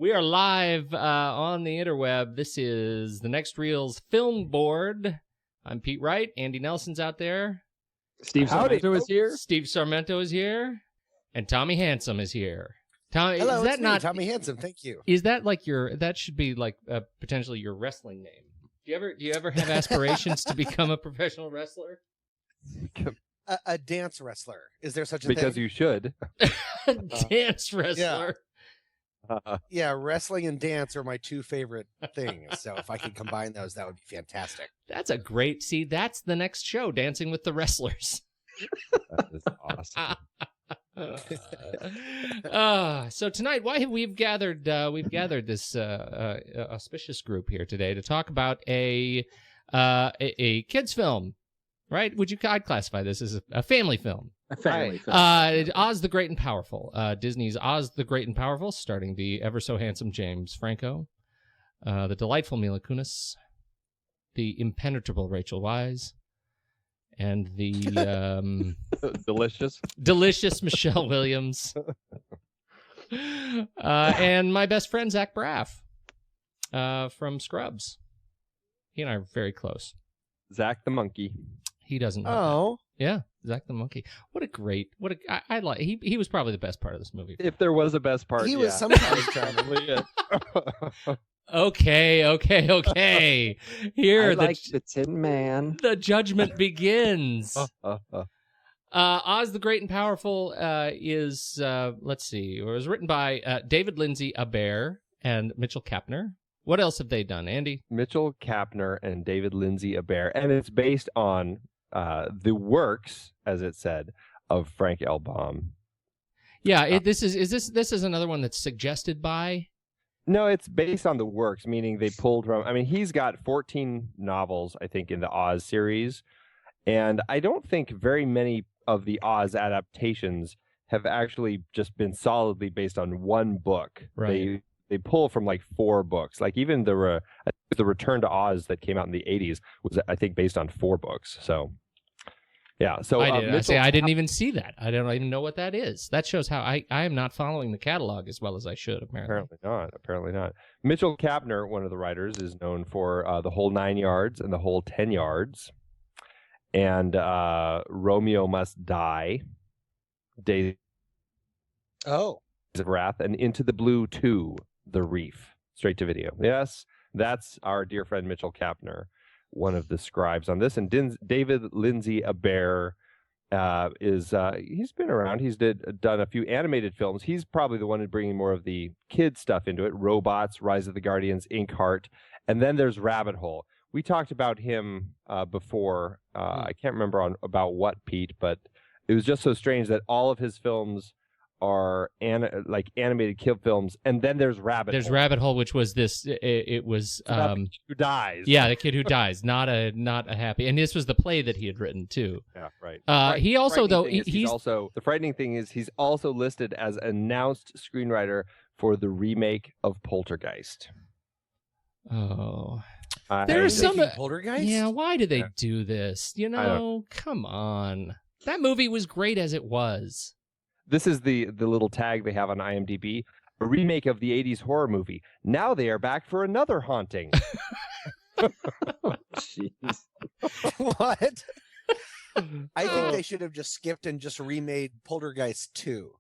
We are live on the interweb. This is the Next Reel's Film Board. I'm Pete Wright. Andy Nelson's out there. Steve Sarmento is here. Steve Sarmento is here. And Tommy Handsome is here. Tommy, Hello, is that it's me, not Tommy Handsome? Thank you. Is that like that should be like potentially your wrestling name? Do you ever have aspirations to become a professional wrestler? A dance wrestler. Is there such a thing? Because you should. Dance wrestler. Yeah, wrestling and dance are my two favorite things. So if I could combine those, that would be fantastic. That's a great. See, that's the next show, Dancing with the Wrestlers. That is awesome. So tonight, why have we've gathered this auspicious group here today to talk about a kids film, right? I'd classify this as a family film. A family film. Oz the Great and Powerful. Disney's Oz the Great and Powerful, starring the ever so handsome James Franco, the delightful Mila Kunis, the impenetrable Rachel Weisz, and the delicious Michelle Williams, and my best friend Zach Braff from Scrubs. He and I are very close. Zach the monkey. He doesn't know. Oh, yeah, Zach the monkey. I like. He was probably the best part of this movie. If there was a best part, he was sometimes charming. Okay. Here, the Tin Man. The judgment begins. Oz the Great and Powerful is, let's see, it was written by David Lindsay Abaire and Mitchell Kapner. What else have they done, Andy? Mitchell Kapner and David Lindsay Abaire, and it's based on the works, as it said, of Frank L. Baum. Yeah, this is another one that's suggested by. No, it's based on the works, meaning they pulled from. I mean, he's got 14 novels, I think, in the Oz series, and I don't think very many of the Oz adaptations have actually just been solidly based on one book. Right. They pull from like 4 books. Like even the Return to Oz that came out in the 80s was, I think, based on 4 books. So, yeah. So I didn't even see that. I don't even know what that is. That shows how I am not following the catalog as well as I should, apparently. Apparently not. Mitchell Kapner, one of the writers, is known for The Whole 9 Yards and The Whole 10 Yards, and Romeo Must Die, Days of Wrath, and Into the Blue 2, The Reef, straight to video. Yes, that's our dear friend Mitchell Kapner, one of the scribes on this. And David Lindsay Abaire he's been around. He's done a few animated films. He's probably the one bringing more of the kid stuff into it. Robots, Rise of the Guardians, Inkheart, and then there's Rabbit Hole. We talked about him before. I can't remember about what, Pete, but it was just so strange that all of his films are animated kid films, and then there's Rabbit Hole. There's Rabbit Hole, which was this. It was the kid who dies. Yeah, the kid who dies. Not a happy. And this was the play that he had written too. Yeah, right. He also though he's also, the frightening thing is he's also listed as announced screenwriter for the remake of Poltergeist. Oh. There's some Poltergeist. Yeah, why do they do this? Come on. That movie was great as it was. This is the little tag they have on IMDb. A remake of the 80s horror movie. Now they are back for another haunting. Jeez. What? I think they should have just skipped and just remade Poltergeist 2.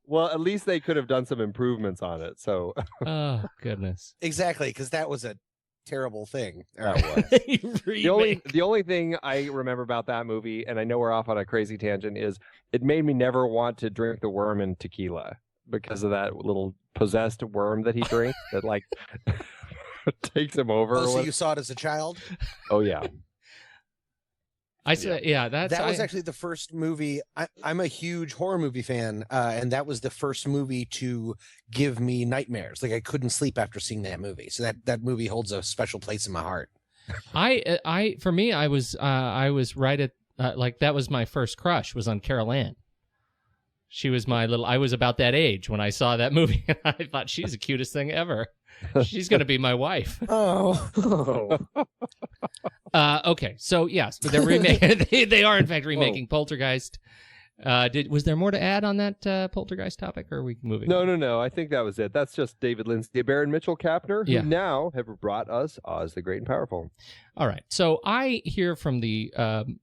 Well, at least they could have done some improvements on it. So. Oh, goodness. Exactly, because that was a terrible thing. The only thing I remember about that movie, and I know we're off on a crazy tangent, is it made me never want to drink the worm in tequila because of that little possessed worm that he drinks that like takes him over. Oh, so you saw it as a child? Oh yeah. That was actually the first movie. I'm a huge horror movie fan, and that was the first movie to give me nightmares. Like I couldn't sleep after seeing that movie. So that movie holds a special place in my heart. For me, I was right at that was my first crush was on Carol Ann. She was I was about that age when I saw that movie, and I thought she's the cutest thing ever. She's going to be my wife. Oh. Okay, so yes, they're remaking. They are in fact remaking Poltergeist. Was there more to add on that poltergeist topic, or are we moving? No. I think that was it. That's just David Lindsay Bear and Mitchell Kapner, who now have brought us Oz the Great and Powerful. All right. So I hear from the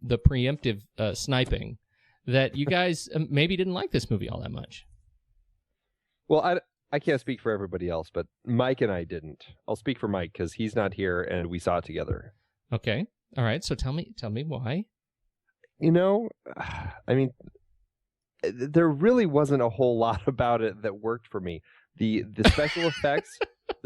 preemptive sniping that you guys maybe didn't like this movie all that much. Well, I can't speak for everybody else, but Mike and I didn't. I'll speak for Mike because he's not here and we saw it together. Okay. All right. So tell me why. You know, I mean, there really wasn't a whole lot about it that worked for me. The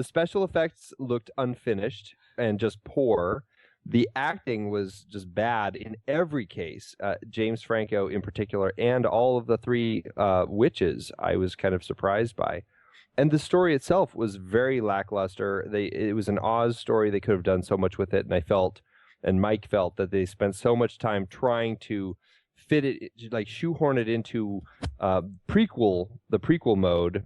special effects looked unfinished and just poor. The acting was just bad in every case. James Franco in particular, and all of the three witches, I was kind of surprised by. And the story itself was very lackluster. It was an Oz story. They could have done so much with it, and I felt, and Mike felt, that they spent so much time trying to fit it, like shoehorn it into the prequel mode,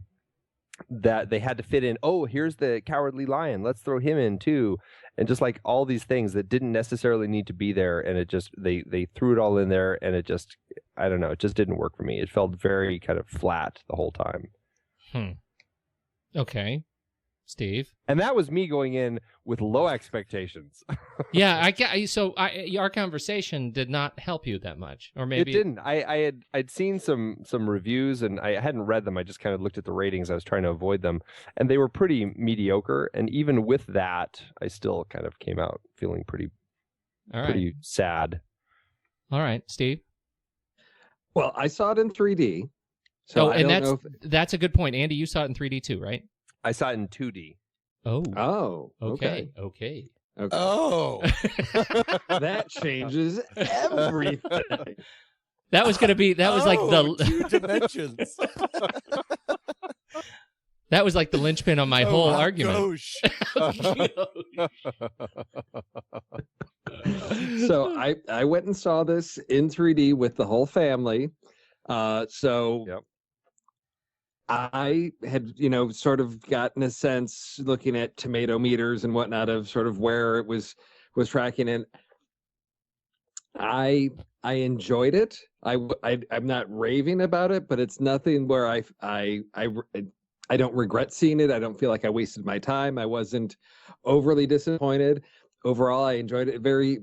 that they had to fit in, oh, here's the Cowardly Lion, let's throw him in too, and just like all these things that didn't necessarily need to be there, and it just they threw it all in there, and it just, I don't know, it just didn't work for me. It felt very kind of flat the whole time. Okay. Steve? And that was me going in with low expectations. Yeah, our conversation did not help you that much, or maybe it didn't. I'd seen some reviews, and I hadn't read them. I just kind of looked at the ratings. I was trying to avoid them, and they were pretty mediocre. And even with that, I still kind of came out feeling pretty sad. All right, Steve. Well, I saw it in 3D. So that's a good point. Andy, you saw it in 3D too, right? I saw it in 2D. Oh. Okay. Oh. That changes everything. That was like the 2 dimensions. That was like the linchpin on my whole argument. So I went and saw this in 3D with the whole family. Yep. I had, sort of gotten a sense looking at tomato meters and whatnot of sort of where it was tracking in. I enjoyed it. I'm not raving about it, but it's nothing where I don't regret seeing it. I don't feel like I wasted my time. I wasn't overly disappointed. Overall, I enjoyed it. Very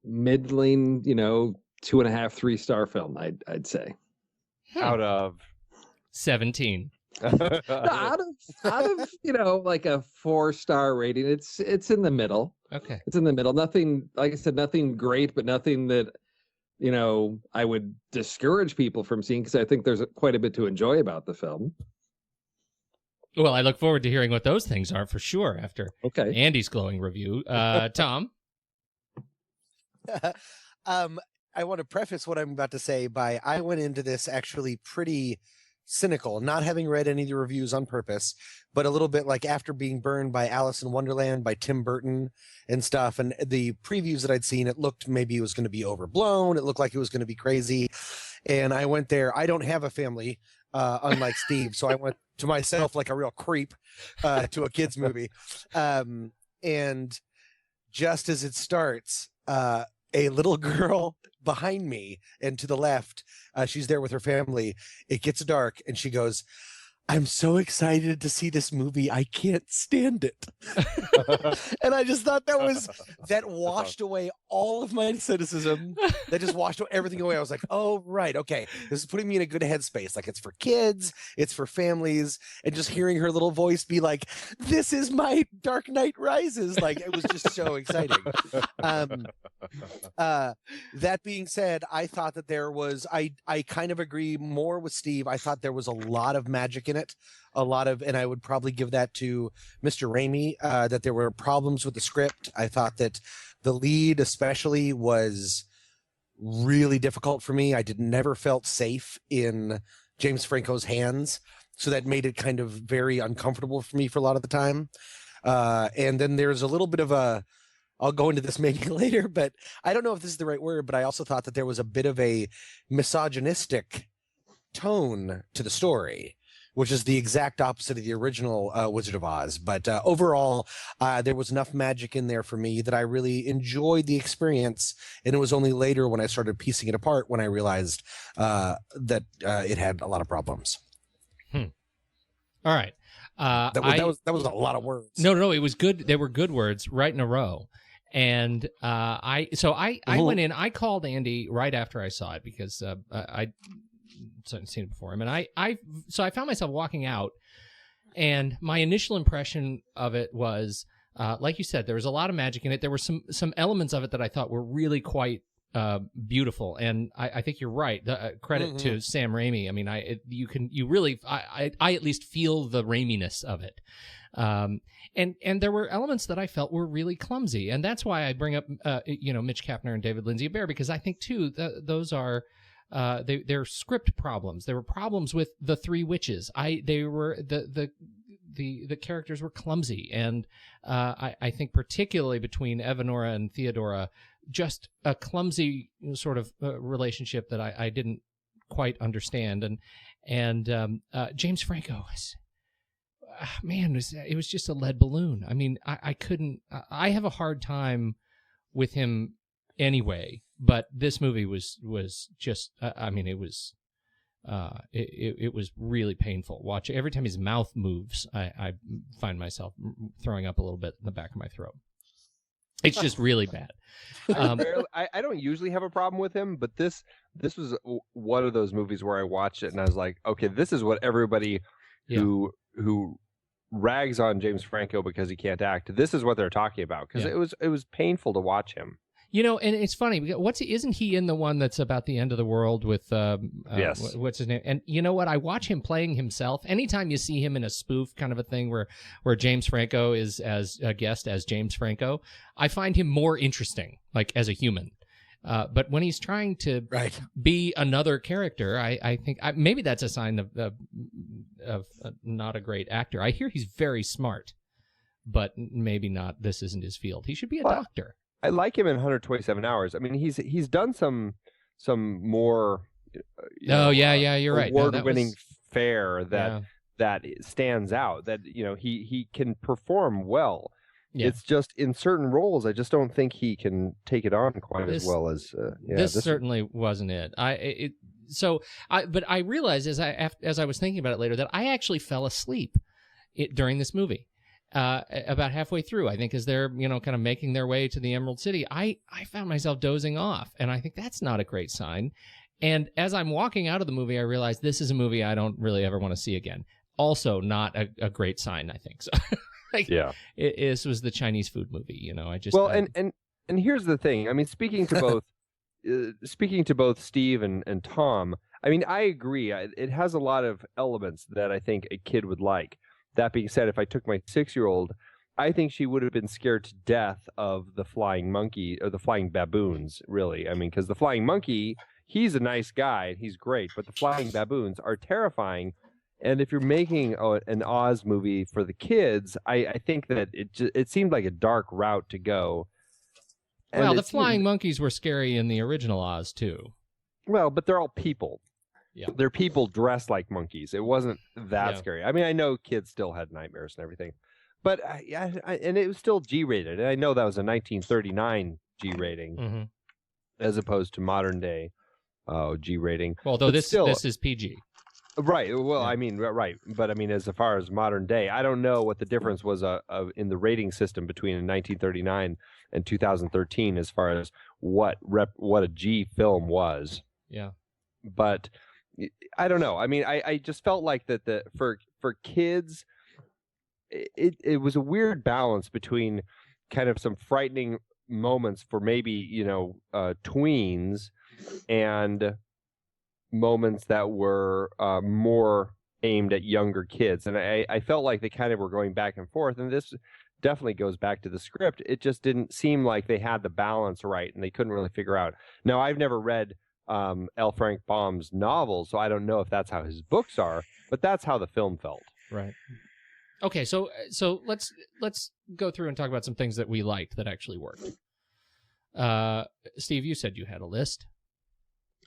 middling, 2.5, 3-star film, I'd say. Out of 17. out of like a 4-star rating. It's in the middle. Okay. It's in the middle. Nothing, like I said, nothing great, but nothing that I would discourage people from seeing, because I think there's quite a bit to enjoy about the film. Well, I look forward to hearing what those things are for sure after Andy's glowing review. Tom? I want to preface what I'm about to say by I went into this actually pretty cynical, not having read any of the reviews on purpose, but a little bit like after being burned by Alice in Wonderland by Tim Burton and stuff. And the previews that I'd seen, it looked maybe it was going to be overblown. It looked like it was going to be crazy. And I went there. I don't have a family, unlike Steve. So I went to myself like a real creep to a kid's movie. And just as it starts, a little girl behind me and to the left, she's there with her family. It gets dark and she goes, "I'm so excited to see this movie. I can't stand it." And I just thought that washed away all of my cynicism. That just washed everything away. I was like, oh, right. Okay. This is putting me in a good headspace. Like, it's for kids, it's for families. And just hearing her little voice be like, "This is my Dark Knight Rises." Like, it was just so exciting. That being said, I thought that there was, I kind of agree more with Steve. I thought there was a lot of magic in it. And I would probably give that to Mr. Raimi, that there were problems with the script. I thought that the lead especially was really difficult for me. I never felt safe in James Franco's hands. So that made it kind of very uncomfortable for me for a lot of the time. And then there's a little bit of I'll go into this maybe later, but I don't know if this is the right word, but I also thought that there was a bit of a misogynistic tone to the story, which is the exact opposite of the original Wizard of Oz. But overall, there was enough magic in there for me that I really enjoyed the experience. And it was only later when I started piecing it apart when I realized that it had a lot of problems. All right. That was a lot of words. No, it was good. They were good words right in a row. And I went in. I called Andy right after I saw it because I'd seen it before him, and I found myself walking out, and my initial impression of it was, like you said, there was a lot of magic in it. There were some elements of it that I thought were really quite beautiful, and I think you're right. Credit to Sam Raimi. I mean, I at least feel the Raiminess of it. And there were elements that I felt were really clumsy, and that's why I bring up Mitch Kapner and David Lindsay Bear, because I think too those are they're script problems. There were problems with the three witches. The characters were clumsy, and I think particularly between Evanora and Theodora, just a clumsy sort of relationship that I didn't quite understand, and James Franco was. Man, it was just a lead balloon. I mean, I couldn't. I have a hard time with him anyway. But this movie was just. I mean, it was. It was really painful. Watch every time his mouth moves, I find myself throwing up a little bit in the back of my throat. It's just really bad. I don't usually have a problem with him, but this was one of those movies where I watched it and I was like, okay, this is what everybody who rags on James Franco because he can't act. This is what they're talking about, because it was painful to watch him. You know, and it's funny. Isn't he in the one that's about the end of the world with yes? What's his name? And you know what? I watch him playing himself. Anytime you see him in a spoof kind of a thing where James Franco is as a guest as James Franco, I find him more interesting, like as a human. But when he's trying to be another character, I think maybe that's a sign of not a great actor. I hear he's very smart, but maybe not. This isn't his field. He should be a doctor. I like him in 127 Hours. I mean, he's done some more. You're right. Award-winning fare that stands out. That he can perform well. Yeah. It's just in certain roles, I just don't think he can take it on quite as well as. This certainly wasn't it. But I realized as I was thinking about it later that I actually fell asleep during this movie. About halfway through, I think, as they're kind of making their way to the Emerald City, I found myself dozing off, and I think that's not a great sign. And as I'm walking out of the movie, I realized this is a movie I don't really ever want to see again. Also, not a great sign, I think. So. This was the Chinese food movie, I just and here's the thing. I mean, speaking to both Steve and Tom, I mean, I agree. It has a lot of elements that I think a kid would like. That being said, if I took my 6-year-old, I think she would have been scared to death of the flying monkey or the flying baboons. Really, I mean, because the flying monkey, he's a nice guy and he's great, but the flying baboons are terrifying. And if you're making an Oz movie for the kids, I think that it seemed like a dark route to go. And well, the flying monkeys were scary in the original Oz too. Well, but they're all people. Yeah, they're people dressed like monkeys. It wasn't that scary. I mean, I know kids still had nightmares and everything, but and it was still G-rated. And I know that was a 1939 G-rating as opposed to modern day G rating. Well, though this is PG. Right. Well, I mean, right. But I mean, as far as modern day, I don't know what the difference was in the rating system between 1939 and 2013 as far as what a G film was. Yeah. But I don't know. I mean, I just felt like that for kids, it was a weird balance between kind of some frightening moments for maybe tweens and moments that were more aimed at younger kids. And I felt like they kind of were going back and forth. And this definitely goes back to the script. It just didn't seem like they had the balance right, and they couldn't really figure out. Now, I've never read L. Frank Baum's novels, so I don't know if that's how his books are, but that's how the film felt. Right. Okay, so let's go through and talk about some things that we liked that actually worked. Steve, you said you had a list.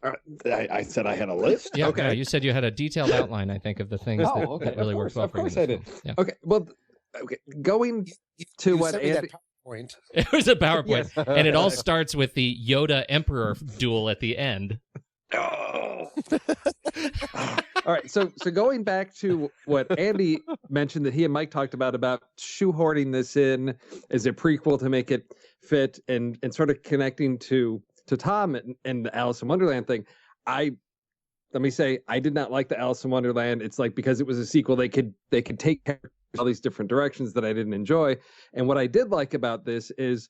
I said I had a list. Yeah, okay. no, you said you had a detailed outline, I think, of the things that really worked well of for you. course I did. Yeah. Okay, well, going to You what sent me Andy. that PowerPoint. It was a PowerPoint, Yes. and it all starts with the Yoda Emperor duel at the end. Oh. All right, so going back to what Andy mentioned that he and Mike talked about shoehorning this in as a prequel to make it fit, and sort of connecting to Tom and the Alice in Wonderland thing. Let me say, I did not like the Alice in Wonderland. It's like, because it was a sequel, they could take all these different directions that I didn't enjoy. And what I did like about this is,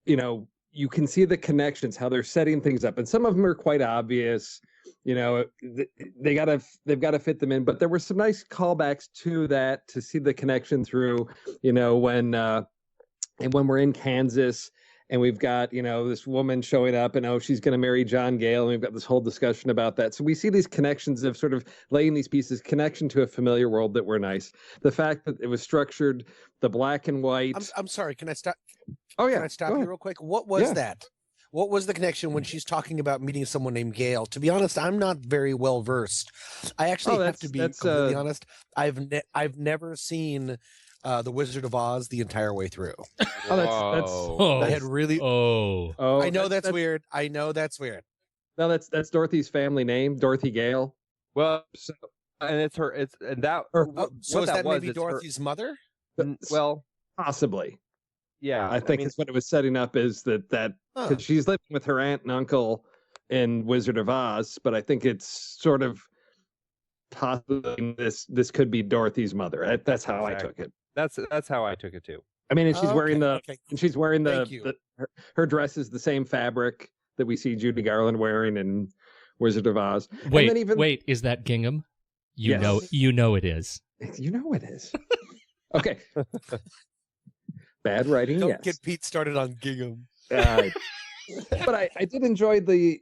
you can see the connections, how they're setting things up, and some of them are quite obvious. They've got to fit them in, but there were some nice callbacks to that, to see the connection through, when we're in Kansas. And we've got, this woman showing up, and she's going to marry John Gale. And we've got this whole discussion about that. So we see these connections of sort of laying these pieces, connection to a familiar world that were nice. The fact that it was structured, the black and white. I'm sorry. Can I stop? Oh, yeah. Can I stop you real quick? What was that? What was the connection when she's talking about meeting someone named Gale? To be honest, I'm not very well versed. I actually have to be completely honest. I've never seen The Wizard of Oz the entire way through. Oh, I had really. Oh, I know that's weird. I know that's weird. No, that's Dorothy's family name, Dorothy Gale. Well, and it's her. It's and that. So is that was, maybe Dorothy's mother? Well, possibly. Yeah, I think it's what it was setting up, is that because she's living with her aunt and uncle in Wizard of Oz, but I think it's sort of possibly this could be Dorothy's mother. That's how I took it. That's how I took it too. I mean, and she's wearing her dress is the same fabric that we see Judy Garland wearing in Wizard of Oz. Wait, is that gingham? You know it is. You know it is. Okay. Bad writing. Don't get Pete started on gingham. But I did enjoy the,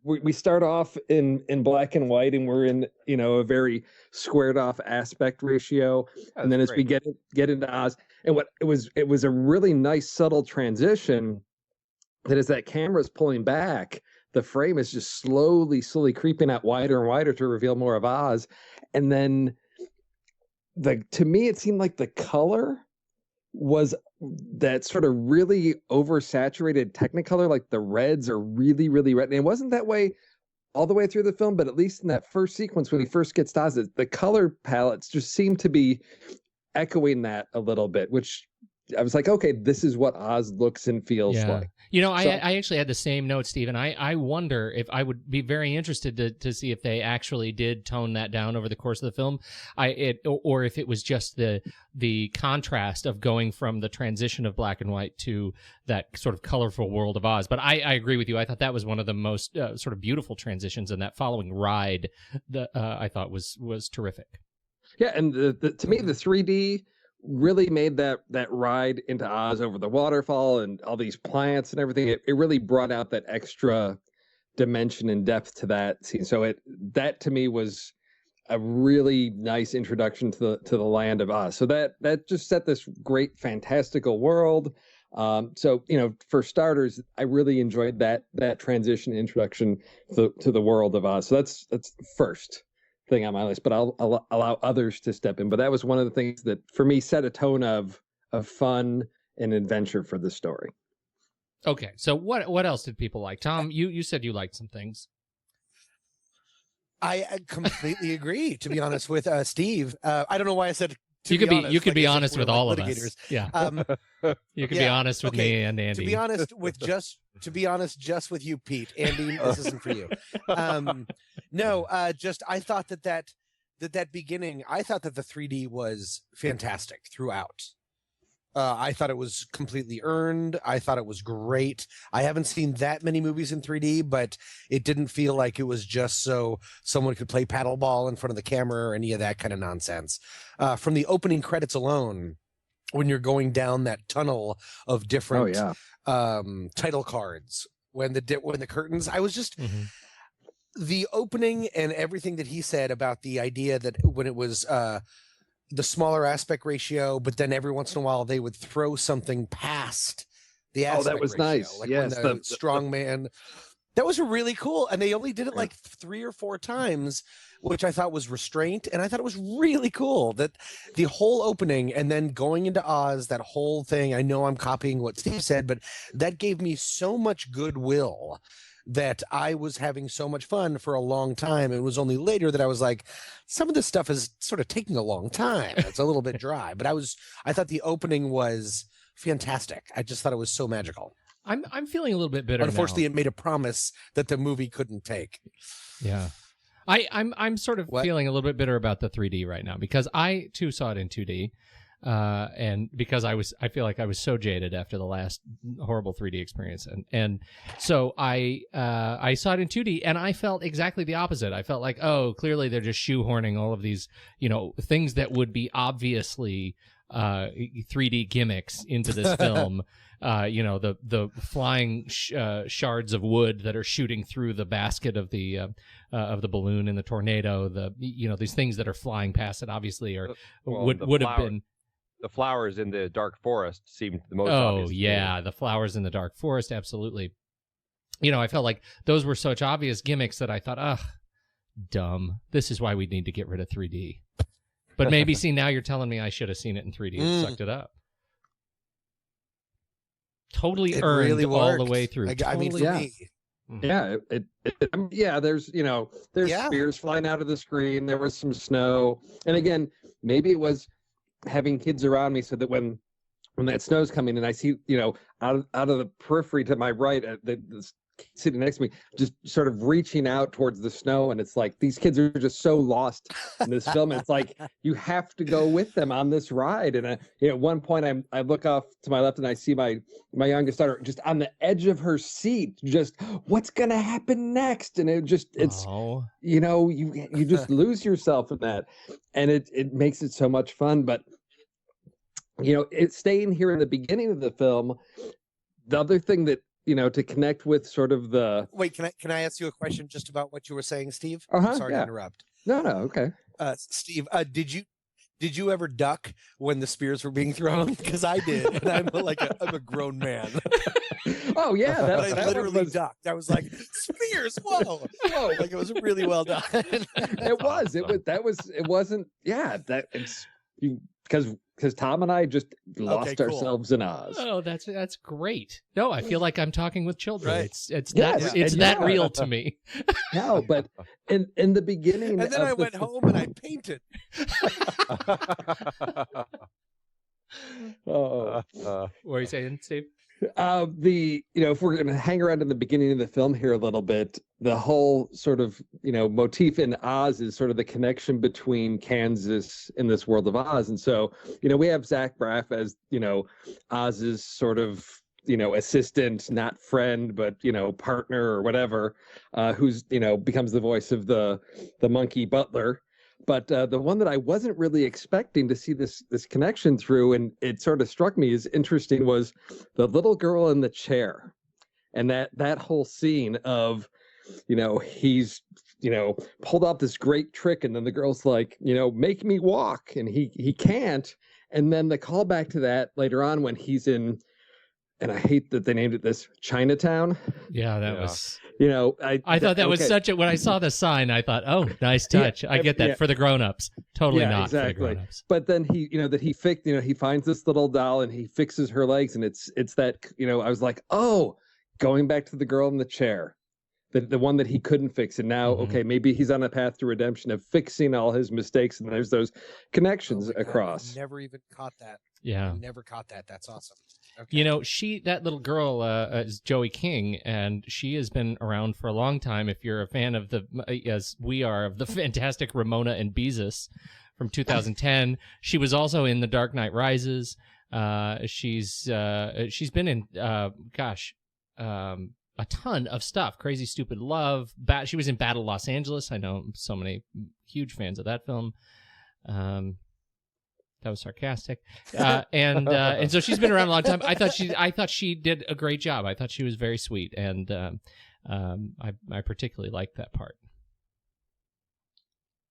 we start off in black and white, and we're in, a very squared off aspect ratio. And then as we get into Oz, and it was a really nice subtle transition, that as that camera's pulling back, the frame is just slowly creeping out wider and wider to reveal more of Oz. And then to me, it seemed like the color was that sort of really oversaturated Technicolor, like the reds are really, really red. And it wasn't that way all the way through the film, but at least in that first sequence when he first gets to Oz, the color palettes just seem to be echoing that a little bit, which I was like, okay, this is what Oz looks and feels like. I actually had the same note, Stephen. I wonder if I would be very interested to see if they actually did tone that down over the course of the film, or if it was just the contrast of going from the transition of black and white to that sort of colorful world of Oz. But I agree with you. I thought that was one of the most sort of beautiful transitions, and that following ride that I thought was terrific. Yeah, and to me, the 3D really made that ride into Oz over the waterfall and all these plants and everything. It really brought out that extra dimension and depth to that scene. So that to me was a really nice introduction to the land of Oz. So that just set this great fantastical world. So for starters, I really enjoyed that transition introduction to the world of Oz. So that's first thing on my list, but I'll allow others to step in. But that was one of the things that for me set a tone of fun and adventure for the story. Okay, so what else did people like? Tom, you said you liked some things. I completely agree, to be honest with Steve. I don't know why I said you could be honest with all of us. Yeah. You could be honest with me and Andy. To be honest just with you, Pete. Andy, this isn't for you. I thought that beginning, I thought that the 3D was fantastic throughout. I thought it was completely earned. I thought it was great. I haven't seen that many movies in 3D, but it didn't feel like it was just so someone could play paddleball in front of the camera or any of that kind of nonsense. From the opening credits alone, when you're going down that tunnel of different title cards, when the curtains, I was just the opening and everything that he said about the idea that when it was the smaller aspect ratio, but then every once in a while they would throw something past the aspect ratio. That was nice. Like yes, when the strong man That was really cool. And they only did it like 3 or 4 times, which I thought was restraint. And I thought it was really cool that the whole opening and then going into Oz, that whole thing. I know I'm copying what Steve said, but that gave me so much goodwill that I was having so much fun for a long time. It was only later that I was like, some of this stuff is sort of taking a long time. It's a little bit dry, but I thought the opening was fantastic. I just thought it was so magical. I'm feeling a little bit bitter. Unfortunately, now. it made a promise that the movie couldn't take. Yeah. I'm sort of feeling a little bit bitter about the 3D right now because I too saw it in 2D. And because I feel like I was so jaded after the last horrible 3D experience. And so I saw it in 2D and I felt exactly the opposite. I felt like, oh, clearly they're just shoehorning all of these, things that would be obviously 3D gimmicks into this film. The flying shards of wood that are shooting through the basket of the balloon in the tornado. These things that are flying past it obviously would have been. The flowers in the dark forest seemed the most obvious. Oh yeah, the flowers in the dark forest, absolutely. I felt like those were such obvious gimmicks that I thought, ugh, dumb. This is why we need to get rid of 3D. But maybe, see, now you're telling me I should have seen it in 3D and sucked it up. Totally it earned really all the way through. I mean, for me. Yeah, there's spears flying out of the screen. There was some snow, and again, maybe it was having kids around me so that when that snow's coming and I see out of the periphery to my right, this kid sitting next to me just sort of reaching out towards the snow, and it's like these kids are just so lost in this film. It's like you have to go with them on this ride. And at one point I look off to my left and I see my youngest daughter just on the edge of her seat, just what's gonna happen next? And you just lose yourself in that, and it makes it so much fun. But it's staying here in the beginning of the film. The other thing that to connect with sort of the... Wait, can I ask you a question just about what you were saying, Steve? Uh-huh, Sorry to interrupt. No, okay. Steve, did you ever duck when the spears were being thrown? Because I did, and I'm a grown man. Oh yeah, I literally ducked. I was like, spears! Whoa! Like it was really well done. It wasn't. Yeah, because Tom and I just lost ourselves in Oz. Oh, that's great. No, I feel like I'm talking with children. Right. It's that real to me. No, but in the beginning, and then I went home and I painted. What are you saying, Steve? If we're going to hang around in the beginning of the film here a little bit, the whole sort of motif in Oz is sort of the connection between Kansas in this world of Oz. And so we have Zach Braff as Oz's sort of assistant, not friend, but partner or whatever, who's becomes the voice of the monkey butler. But the one that I wasn't really expecting to see this connection through, and it sort of struck me as interesting, was the little girl in the chair, and that whole scene of, he's pulled off this great trick, and then the girl's like, make me walk, and he can't, and then the callback to that later on when he's in. And I hate that they named it this, Chinatown. Yeah, that was... I thought that was such a... When I saw the sign, I thought, oh, nice touch. I get that for the grown-ups. Totally not exactly. For the grown-ups. But then he finds this little doll and he fixes her legs, and it's that, I was like, oh, going back to the girl in the chair. The one that he couldn't fix, and now, okay, maybe he's on a path to redemption of fixing all his mistakes, and there's those connections across. I never even caught that. Yeah. I never caught that. That's awesome. Okay. That little girl is Joey King, and she has been around for a long time. If you're a fan of as we are, of the fantastic Ramona and Beezus from 2010, she was also in The Dark Knight Rises. She's been in, a ton of stuff. Crazy Stupid Love. She was in Battle Los Angeles. I know so many huge fans of that film. That was sarcastic, and so she's been around a long time. I thought she did a great job. I thought she was very sweet, and I particularly liked that part.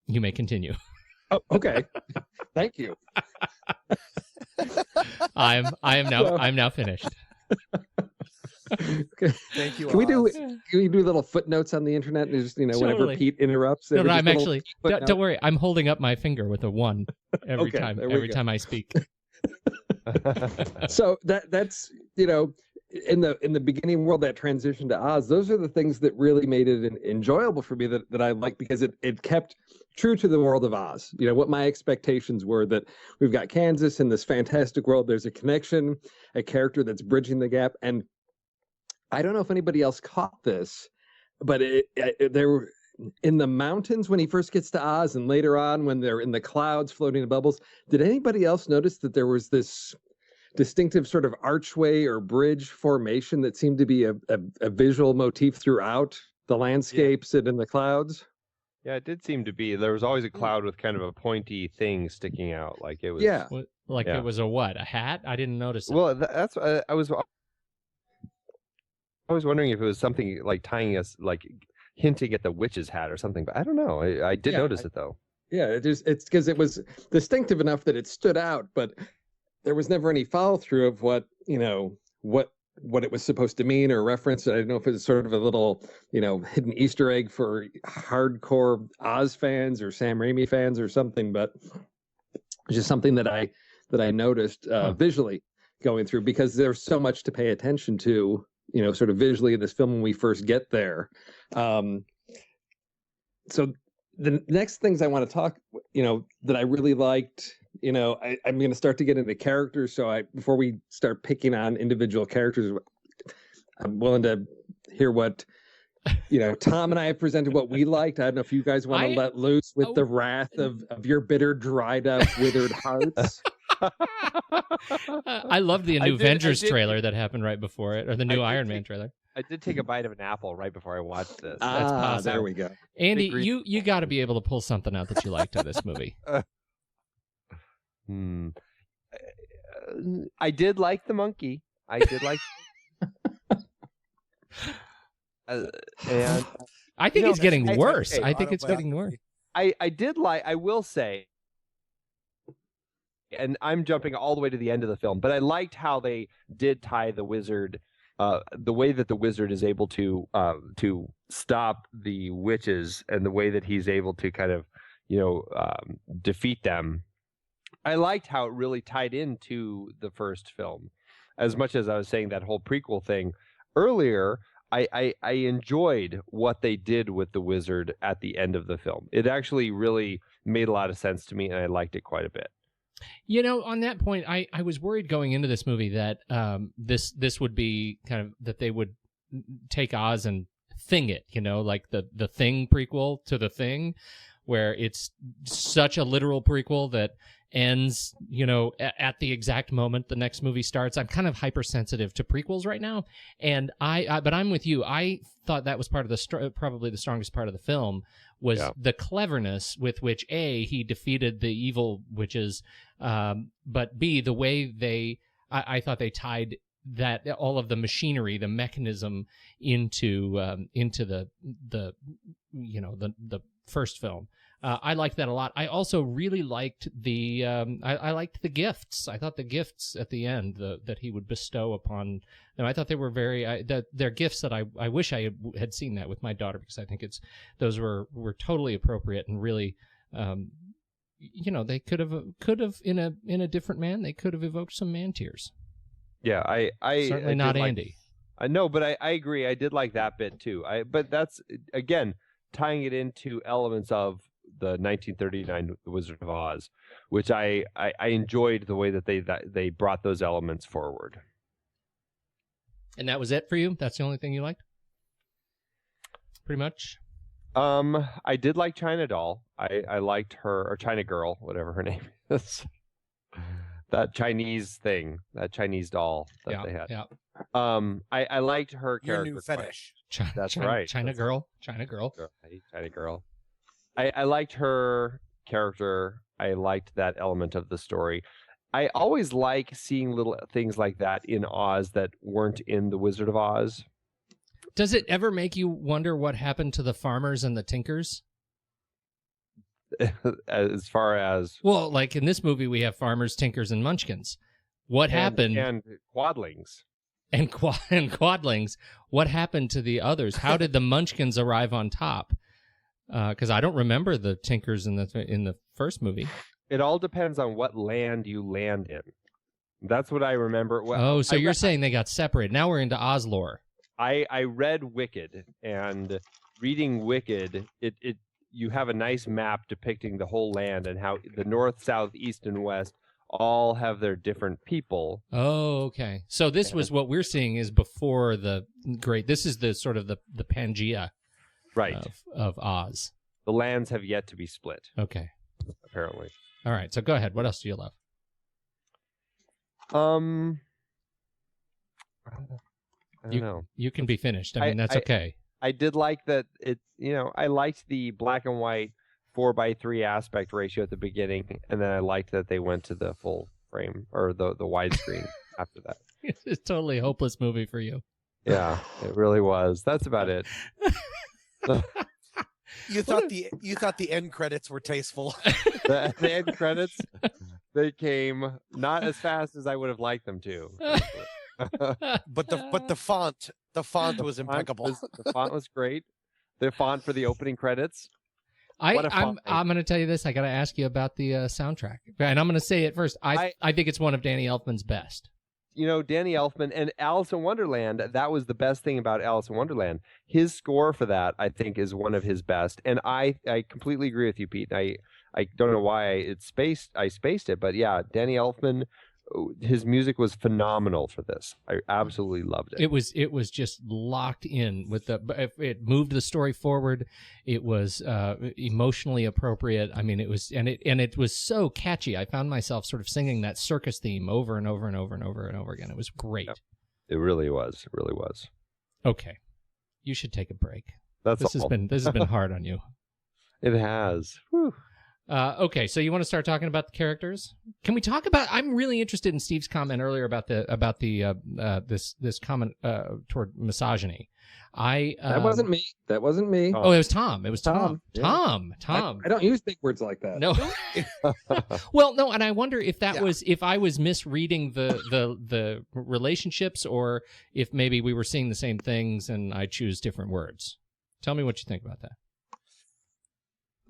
You may continue. Oh, okay. Thank you. I'm now finished. Thank you. Can we do Oz. little footnotes on the internet and just whenever Totally. Pete interrupts? No, just I'm little actually. footnote? Don't worry. I'm holding up my finger with a 1 every Okay, time. there we Every go. time I speak. So that's in the beginning world, that transition to Oz, those are the things that really made it enjoyable for me that I like, because it kept true to the world of Oz. What my expectations were, that we've got Kansas in this fantastic world. There's a connection, a character that's bridging the gap. And I don't know if anybody else caught this, but there were in the mountains when he first gets to Oz, and later on when they're in the clouds floating in bubbles. Did anybody else notice that there was this distinctive sort of archway or bridge formation that seemed to be a visual motif throughout the landscapes and in the clouds? Yeah, it did seem to be. There was always a cloud with kind of a pointy thing sticking out, like it was. Yeah. Like Yeah. it was a hat? I didn't notice it. Well, that's I was wondering if it was something like tying us, like hinting at the witch's hat or something, but I don't know. I did notice it though. Yeah, it's because it was distinctive enough that it stood out, but there was never any follow through of what it was supposed to mean or reference. I don't know if it was sort of a little, hidden Easter egg for hardcore Oz fans or Sam Raimi fans or something, but it's just something that I noticed visually going through, because there's so much to pay attention to, sort of visually in this film when we first get there. So the next things I want to talk, that I really liked, I'm going to start to get into characters. So before we start picking on individual characters, I'm willing to hear what, Tom and I have presented what we liked. I don't know if you guys want to let loose with the wrath of your bitter, dried up, withered hearts. I love the new Avengers trailer that happened right before it, or the new Iron Man trailer. I did take a bite of an apple right before I watched this. That's possible. There we go. Andy, you got to be able to pull something out that you liked in this movie. I did like the monkey. I did like, and I think it's getting worse. okay. I think it's getting worse. I did like. I will say, and I'm jumping all the way to the end of the film, but I liked how they did tie the wizard. The way that the wizard is able to stop the witches, and the way that he's able to kind of, defeat them. I liked how it really tied into the first film. As much as I was saying that whole prequel thing earlier, I enjoyed what they did with the wizard at the end of the film. It actually really made a lot of sense to me, and I liked it quite a bit. On that point, I was worried going into this movie that this would be kind of, that they would take Oz and Thing it, like the Thing prequel to the Thing, where it's such a literal prequel that ends, at the exact moment the next movie starts. I'm kind of hypersensitive to prequels right now, and but I'm with you. I thought that was part of probably the strongest part of the film was the cleverness with which A, he defeated the evil witches, but B, the way I thought they tied that all of the machinery, the mechanism into the first film. I liked that a lot. I also really liked I liked the gifts. I thought the gifts at the end that he would bestow upon them, I thought they were they're gifts that I wish I had seen that with my daughter, because I think those were totally appropriate and really, they could have in a different man, they could have evoked some man tears. Yeah, I certainly not Andy. I know, but I agree. I did like that bit too. But that's again tying it into elements of the 1939 Wizard of Oz, which I enjoyed the way that they brought those elements forward. And that was it for you? That's the only thing you liked? Pretty much? I did like China Doll. I liked her, or China Girl, whatever her name is. That Chinese thing, that Chinese doll that they had. Yeah. I liked her character. Your new fetish. That's right. China Girl. China Girl. China Girl. I liked her character. I liked that element of the story. I always like seeing little things like that in Oz that weren't in The Wizard of Oz. Does it ever make you wonder what happened to the farmers and the tinkers? As far as... Well, like in this movie, we have farmers, tinkers, and munchkins. What happened? And quadlings. and quadlings. What happened to the others? How did the Munchkins arrive on top? Because I don't remember the Tinkers in the first movie. It all depends on what land you land in. That's what I remember. Well, so you're saying they got separated. Now we're into Oz lore. I read Wicked, and reading Wicked, you have a nice map depicting the whole land and how the north, south, east, and west all have their different people. Oh, okay. So this was what we're seeing is before the great. This is the sort of the Pangea, right, of Oz. The lands have yet to be split. Okay. Apparently. All right. So go ahead. What else do you love? I don't know. You can be finished. I mean, that's okay. I did like that. I liked the black and white 4:3 aspect ratio at the beginning, and then I liked that they went to the full frame or the widescreen after that. It's a totally hopeless movie for you. Yeah, it really was. That's about it. You thought the end credits were tasteful. The end credits, they came not as fast as I would have liked them to. But the font was impeccable. The font was great. The font for the opening credits. I'm going to tell you this. I got to ask you about the soundtrack, and I'm going to say it first. I think it's one of Danny Elfman's best. Danny Elfman and Alice in Wonderland. That was the best thing about Alice in Wonderland. His score for that, I think, is one of his best. And I completely agree with you, Pete. I don't know why I spaced it, but yeah, Danny Elfman. His music was phenomenal for this. I absolutely loved it. It was just locked in with it moved the story forward. It was emotionally appropriate. I mean, it was so catchy. I found myself sort of singing that circus theme over and over and over and over and over again. It was great. Yep. It really was. It really was. Okay, you should take a break. This has been hard on you. It has. Whew. Okay, so you want to start talking about the characters? Can we talk about? I'm really interested in Steve's comment earlier about this comment toward misogyny. That wasn't me. That wasn't me. Oh, it was Tom. It was Tom. Yeah. Tom. I don't use big words like that. No. Well, no, and I wonder if that was if I was misreading the relationships, or if maybe we were seeing the same things and I choose different words. Tell me what you think about that.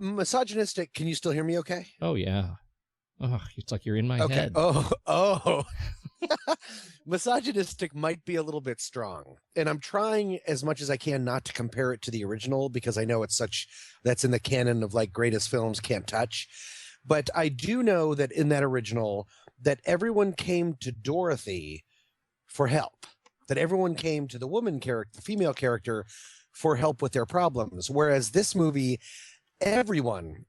Misogynistic. Can you still hear me okay? Oh, yeah. Oh, it's like you're in my head. Oh. Misogynistic might be a little bit strong. And I'm trying as much as I can not to compare it to the original, because I know that's in the canon of like greatest films can't touch. But I do know that in that original, that everyone came to Dorothy for help. That everyone came to the woman character, the female character, for help with their problems. Whereas this movie, everyone,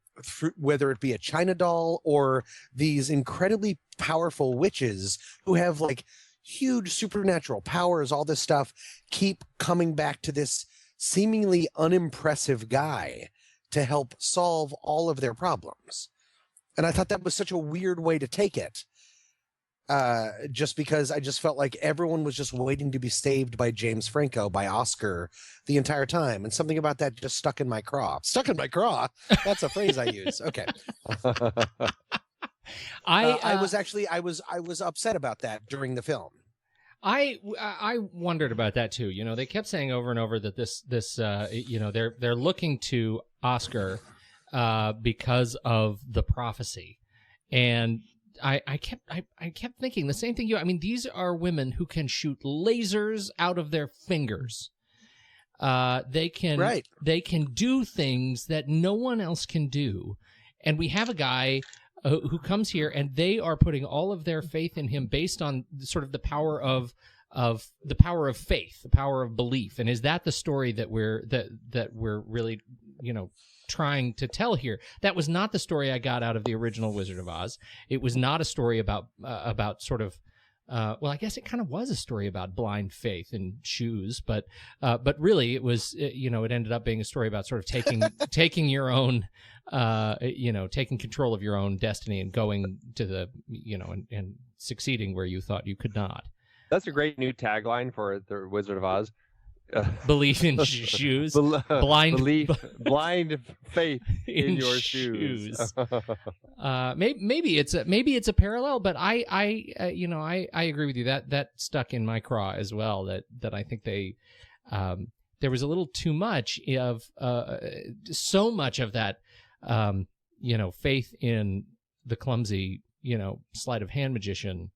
whether it be a China doll or these incredibly powerful witches who have like huge supernatural powers, all this stuff, keep coming back to this seemingly unimpressive guy to help solve all of their problems. And I thought that was such a weird way to take it. Just because I just felt like everyone was just waiting to be saved by James Franco, by Oscar, the entire time. And something about that just stuck in my craw. Stuck in my craw? That's a phrase I use. Okay. I was upset about that during the film. I wondered about that too. They kept saying over and over that this they're looking to Oscar because of the prophecy. And I kept thinking the same thing. I mean, these are women who can shoot lasers out of their fingers. They can do things that no one else can do. And we have a guy who comes here, and they are putting all of their faith in him based on sort of the power of faith, the power of belief. And is that the story that we're really, trying to tell here? That was not the story I got out of the original Wizard of Oz. It was not a story about sort of I guess it kind of was a story about blind faith and shoes, but really it was it ended up being a story about sort of taking your own taking control of your own destiny and going to the and succeeding where you thought you could not. That's a great new tagline for the Wizard of Oz. believe in shoes. Blind faith in your shoes. Maybe it's a parallel, but I agree with you that stuck in my craw as well. That I think they there was a little too much of so much of that faith in the clumsy sleight of hand magician.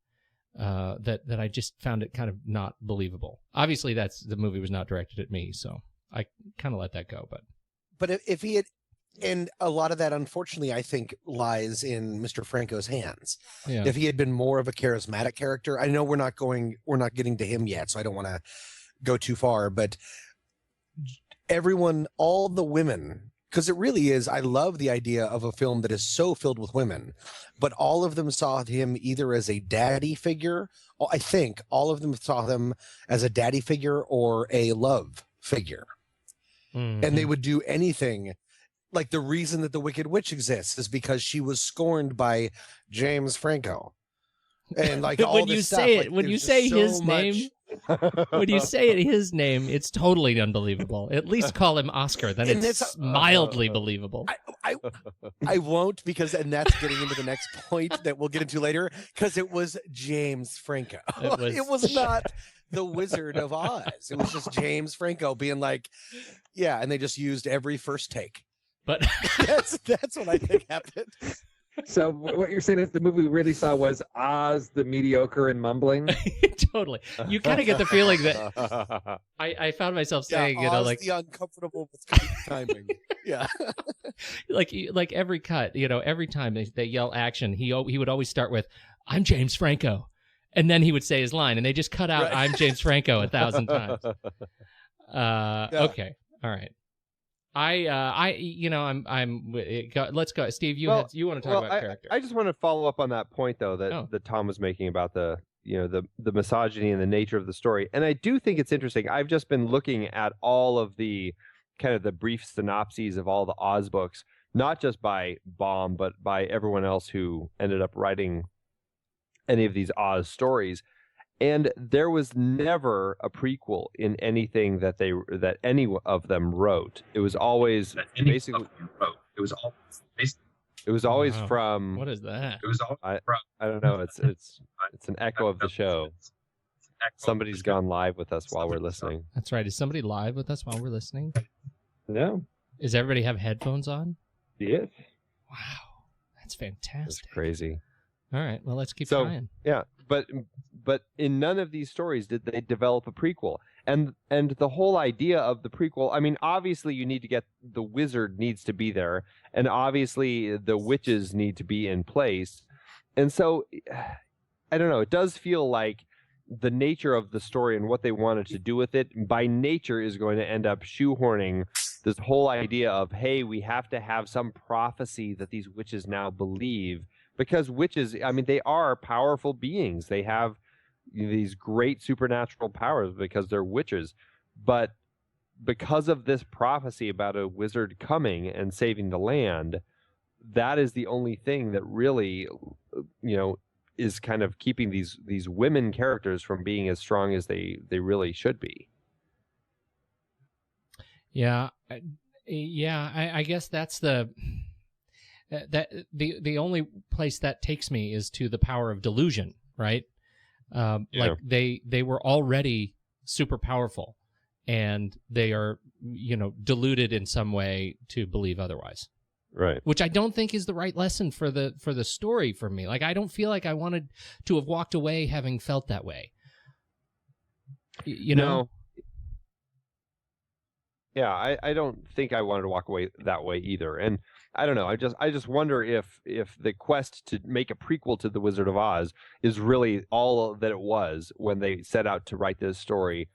That I just found it kind of not believable. Obviously, the movie was not directed at me, so I kind of let that go. But if he had, and a lot of that, unfortunately, I think lies in Mr. Franco's hands. Yeah. If he had been more of a charismatic character, I know we're not getting to him yet, so I don't want to go too far. But everyone, all the women. Because it really is, I love the idea of a film that is so filled with women, but all of them saw him either as a daddy figure. I think all of them saw him as a daddy figure or a love figure. Mm-hmm. And they would do anything. Like the reason that the Wicked Witch exists is because she was scorned by James Franco. And like all when this you stuff, say like, it, when you there's say just his so much- name, when you say it, his name, it's totally unbelievable. At least call him Oscar, then And it's mildly believable. I won't, and that's getting into the next point that we'll get into later, because it was James Franco. It was not the Wizard of Oz. It was just James Franco being like, yeah, and they just used every first take. But that's what I think happened. So what you're saying is the movie we really saw was Oz the mediocre and mumbling? Totally. You kind of get the feeling that I found myself saying, Oz like the uncomfortable with timing. Yeah. like every cut, every time they yell action, he would always start with, "I'm James Franco," and then he would say his line, and they just cut out Right. "I'm James Franco" 1,000 times. Okay, all right. Let's go, Steve. You want to talk about character? I just want to follow up on that point though that Tom was making about the misogyny and the nature of the story. And I do think it's interesting. I've just been looking at all of the kind of the brief synopses of all the Oz books, not just by Baum, but by everyone else who ended up writing any of these Oz stories. And there was never a prequel in anything that any of them wrote. It was always basically it was always Wow. from What is that? I don't know. It's an echo of the show. Somebody's gone live with us while we're listening. That's right. Is somebody live with us while we're listening? No. Does everybody have headphones on? Yes. Wow, that's It's fantastic. crazy. All right, well, let's keep So trying. yeah, but in none of these stories did they develop a prequel. And the whole idea of the prequel, I mean, obviously you need to get the wizard needs to be there, and obviously the witches need to be in place. And so I don't know, it does feel like the nature of the story and what they wanted to do with it by nature is going to end up shoehorning this whole idea of, hey, we have to have some prophecy that these witches now believe, because witches, I mean, they are powerful beings. They have these great supernatural powers because they're witches. But because of this prophecy about a wizard coming and saving the land, that is the only thing that really, is kind of keeping these women characters from being as strong as they really should be. Yeah, I guess that's the only place that takes me is to the power of delusion, right? Like they were already super powerful, and they are deluded in some way to believe otherwise. Right. Which I don't think is the right lesson for the story for me. Like, I don't feel like I wanted to have walked away having felt that way. You know? No. Yeah, I don't think I wanted to walk away that way either. And I don't know. I just wonder if the quest to make a prequel to The Wizard of Oz is really all that it was when they set out to write this story,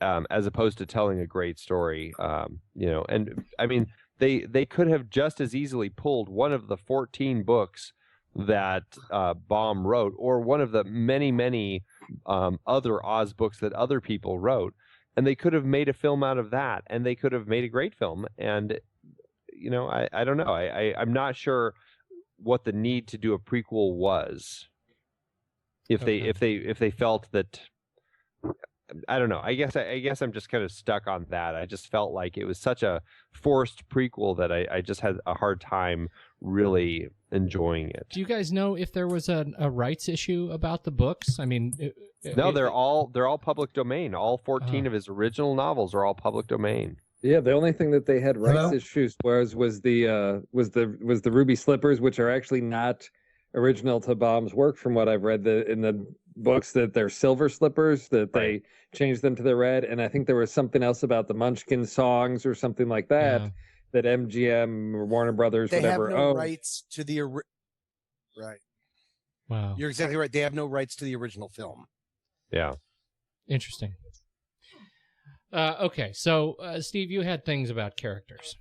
as opposed to telling a great story. And I mean, they could have just as easily pulled one of the 14 books that Baum wrote, or one of the many other Oz books that other people wrote, and they could have made a film out of that, and they could have made a great film. And I don't know. I'm not sure what the need to do a prequel was. If they felt that, I don't know. I guess I'm just kind of stuck on that. I just felt like it was such a forced prequel that I just had a hard time really enjoying it. Do you guys know if there was a rights issue about the books? I mean, No, they're all public domain. All 14 of his original novels are all public domain. Yeah, the only thing that they had rights issues was the ruby slippers, which are actually not original to Baum's work, from what I've read in the books, that they're silver slippers, that they changed them to the red. And I think there was something else about the Munchkin songs or something like that, that MGM or Warner Brothers, they whatever. have no rights to the right. Wow, you're exactly right. They have no rights to the original film. Yeah, interesting. Okay, so Steve, you had things about characters.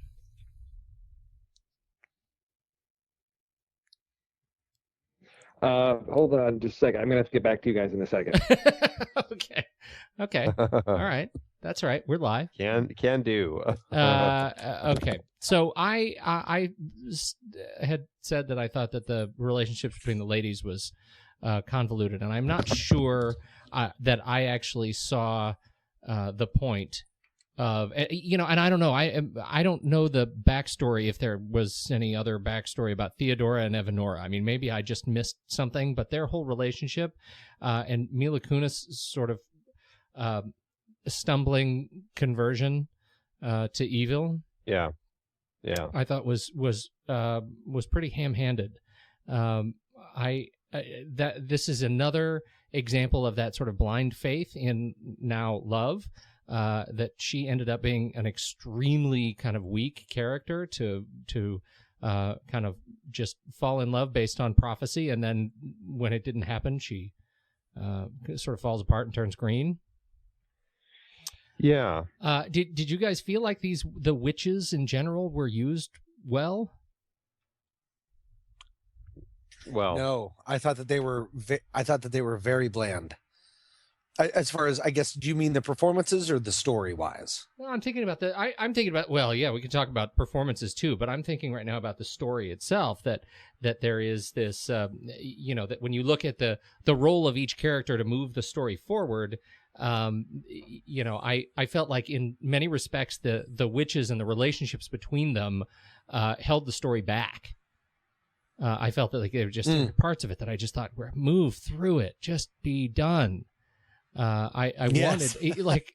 Hold on just a second. I'm going to have to get back to you guys in a second. Okay. All right. That's right. We're live. Can do. Okay. So I had said that I thought that the relationships between the ladies was convoluted, and I'm not sure that I actually saw the point of, and I don't know. I don't know the backstory, if there was any other backstory about Theodora and Evanora. I mean, maybe I just missed something, but their whole relationship and Mila Kunis sort of stumbling conversion to evil. Yeah. I thought was pretty ham-handed. This is another example of that sort of blind faith in now love. That she ended up being an extremely kind of weak character to kind of just fall in love based on prophecy, and then when it didn't happen, she sort of falls apart and turns green. Yeah. Did you guys feel like the witches in general were used well? Well, no, I thought that they were very bland. As far as, I guess, do you mean the performances or the story wise? Well, I'm thinking about I'm thinking about, well, yeah, we can talk about performances too, but I'm thinking right now about the story itself, that there is this, that when you look at the role of each character to move the story forward, I felt like in many respects the witches and the relationships between them held the story back. I felt that like there were just parts of it that I just thought, move through it, just be done. I wanted, like,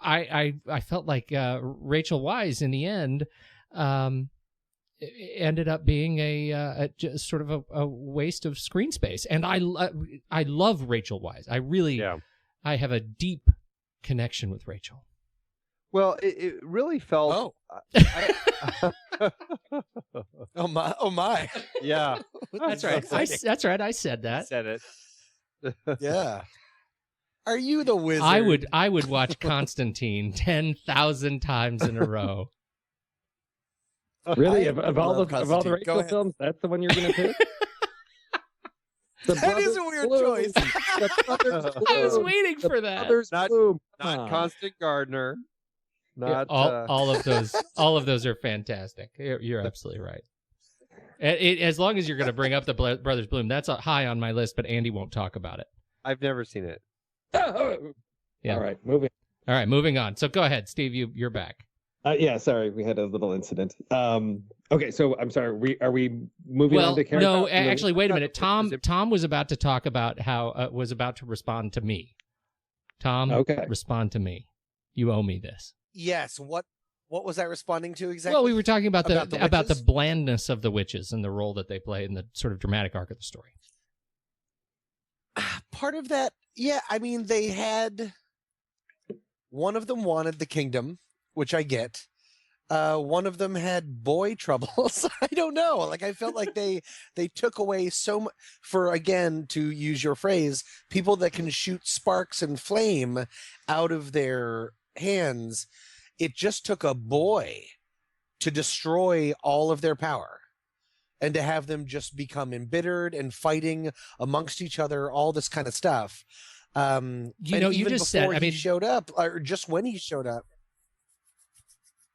I felt like Rachel Weisz in the end ended up being a just sort of a waste of screen space. And I love Rachel Weisz. I really, I have a deep connection with Rachel. Well, it really felt. Oh my! Yeah, that's right. That's right. I said that. You said it. Yeah. Are you the wizard? I would watch Constantine 10,000 times in a row. Really? Of all the Rachel films, that's the one you're going to pick? That is a weird choice. I was waiting for that. Not Constant Gardener. Not all of those. All of those are fantastic. You're absolutely right. As long as you're going to bring up the Brothers Bloom, that's high on my list. But Andy won't talk about it. I've never seen it. Yeah. All right, moving on. So go ahead, Steve. You're back. Yeah, sorry, we had a little incident. Okay, so I'm sorry. Are we moving on to character? No, actually, wait a minute. Tom was about to talk about how was about to respond to me. Tom, respond to me. You owe me this. Yes. What was I responding to exactly? Well, we were talking about the blandness of the witches and the role that they play in the sort of dramatic arc of the story. Part of that, yeah. I mean, they had one of them wanted the kingdom, which I get. One of them had boy troubles. I don't know. Like, I felt like they took away so much for, again, to use your phrase, people that can shoot sparks and flame out of their hands. It just took a boy to destroy all of their power. And to have them just become embittered and fighting amongst each other, all this kind of stuff. You just said, I mean, showed up, or just when he showed up.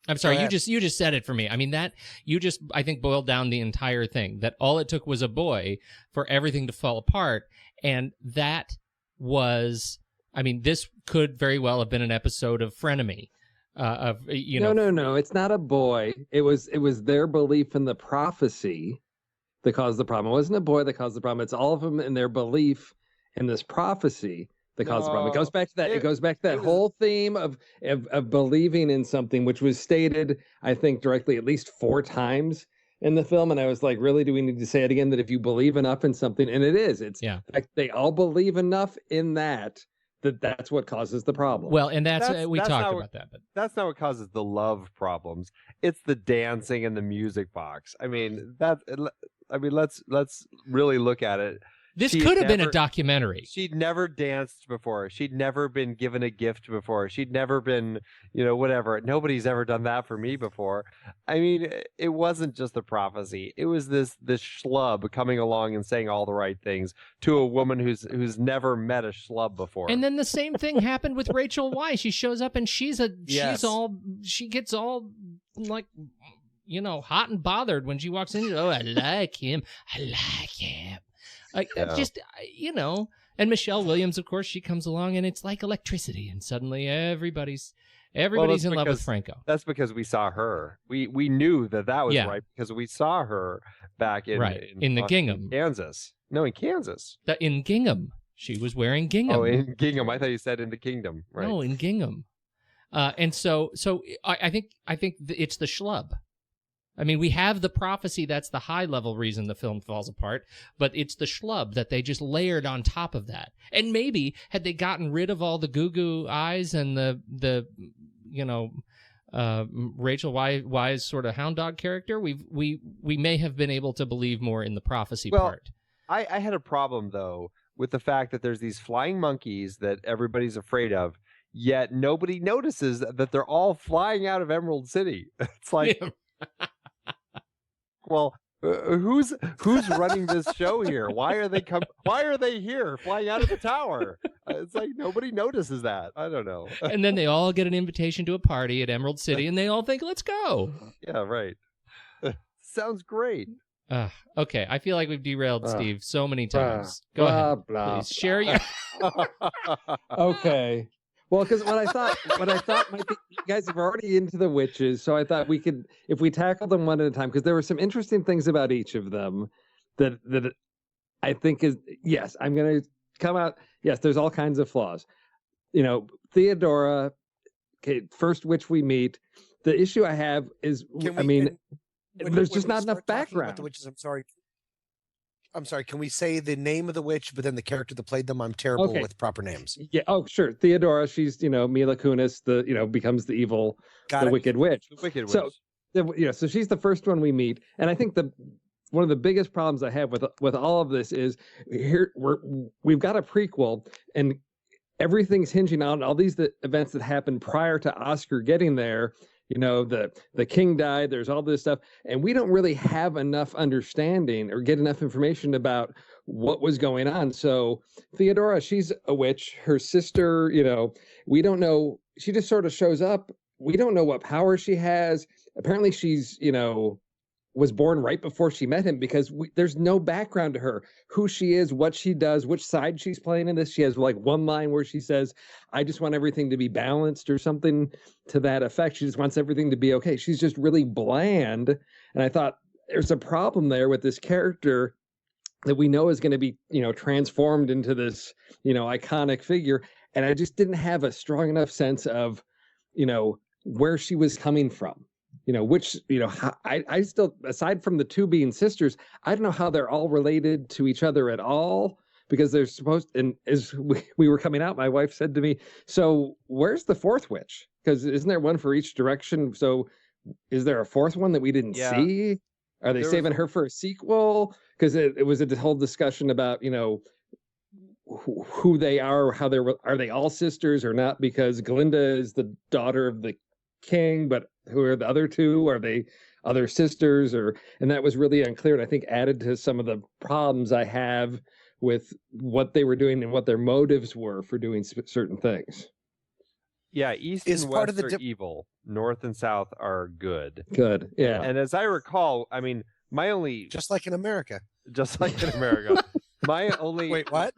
I'm sorry, you just said it for me. I mean, that you just, I think, boiled down the entire thing. That all it took was a boy for everything to fall apart, and that was I mean, this could very well have been an episode of Frenemy. No, it's not a boy. It was their belief in the prophecy that caused the problem. It wasn't a boy that caused the problem. It's all of them in their belief in this prophecy that caused the problem. It goes back to that. It goes back to that whole theme of believing in something, which was stated, I think, directly at least 4 times in the film. And I was like, really, do we need to say it again? That if you believe enough in something, and it is, like they all believe enough in that's what causes the problem. Well, and that's we talked about that, but that's not what causes the love problems. It's the dancing and the music box. I mean, let's really look at it. This could have been a documentary. She'd never danced before. She'd never been given a gift before. She'd never been, whatever. Nobody's ever done that for me before. I mean, it wasn't just a prophecy. It was this schlub coming along and saying all the right things to a woman who's never met a schlub before. And then the same thing happened with Rachel Weisz. She shows up and she gets all like, hot and bothered when she walks in. Oh, I like him. And Michelle Williams, of course, she comes along and it's like electricity, and suddenly everybody's in love with Franco. That's because we saw her. We knew that was right because we saw her back in the Gingham, Kansas. No, in Kansas. In Gingham, she was wearing gingham. Oh, in Gingham. I thought you said in the kingdom. Right. No, in Gingham. And so I think it's the schlub. I mean, we have the prophecy. That's the high-level reason the film falls apart. But it's the schlub that they just layered on top of that. And maybe had they gotten rid of all the goo-goo eyes and the Rachel Weisz sort of hound dog character, we may have been able to believe more in the prophecy part. I had a problem, though, with the fact that there's these flying monkeys that everybody's afraid of, yet nobody notices that they're all flying out of Emerald City. It's like... Yeah. Well, who's running this show here? Why are they here flying out of the tower? It's like nobody notices that. I don't know. And then they all get an invitation to a party at Emerald City, and they all think, "Let's go." Yeah, right. Sounds great. Okay, I feel like we've derailed Steve so many times. Go ahead, please share your. Okay. Well, because what I thought might be, you guys are already into the witches, so I thought we could, if we tackle them one at a time, because there were some interesting things about each of them that I think is, yes, I'm going to come out, yes, there's all kinds of flaws. Theodora, okay, first witch we meet, the issue I have is, there's just not enough background. The witches, I'm sorry, can we say the name of the witch, but then the character that played them? I'm terrible with proper names. Yeah. Oh, sure. Theodora, she's, Mila Kunis, becomes the evil, wicked witch. The wicked So, witch. so she's the first one we meet. And I think one of the biggest problems I have with all of this is we've got a prequel and everything's hinging on all these events that happened prior to Oscar getting there. The king died, there's all this stuff, and we don't really have enough understanding or get enough information about what was going on. So Theodora, she's a witch. Her sister, we don't know. She just sort of shows up. We don't know what power she has. Apparently she's, was born right before she met him because there's no background to her, who she is, what she does, which side she's playing in this. She has like one line where she says, I just want everything to be balanced or something to that effect. She just wants everything to be okay. She's just really bland. And I thought there's a problem there with this character that we know is going to be, transformed into this, iconic figure. And I just didn't have a strong enough sense of, where she was coming from. I still, aside from the two being sisters, I don't know how they're all related to each other at all, because they're supposed, and as we were coming out, my wife said to me, so where's the fourth witch? Because isn't there one for each direction? So is there a fourth one that we didn't see? Are they saving her for a sequel? Because it was a whole discussion about, who they are, are they all sisters or not? Because Glinda is the daughter of the king, but who are the other two? Are they other sisters? And that was really unclear, and I think added to some of the problems I have with what they were doing and what their motives were for doing certain things. Yeah, east and west are evil. North and south are good. Good, yeah. And as I recall, just like in America. My only Wait, what?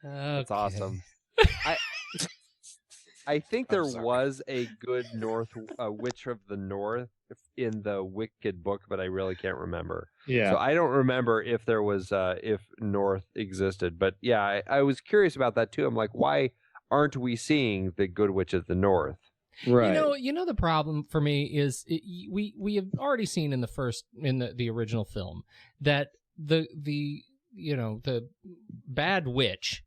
That's awesome. I think there was a good Witch of the North in the Wicked book, but I really can't remember. Yeah. So I don't remember if there was if North existed. But yeah, I was curious about that too. I'm like, why aren't we seeing the Good Witch of the North? Right. You know, the problem for me is we have already seen in the original film that the bad witch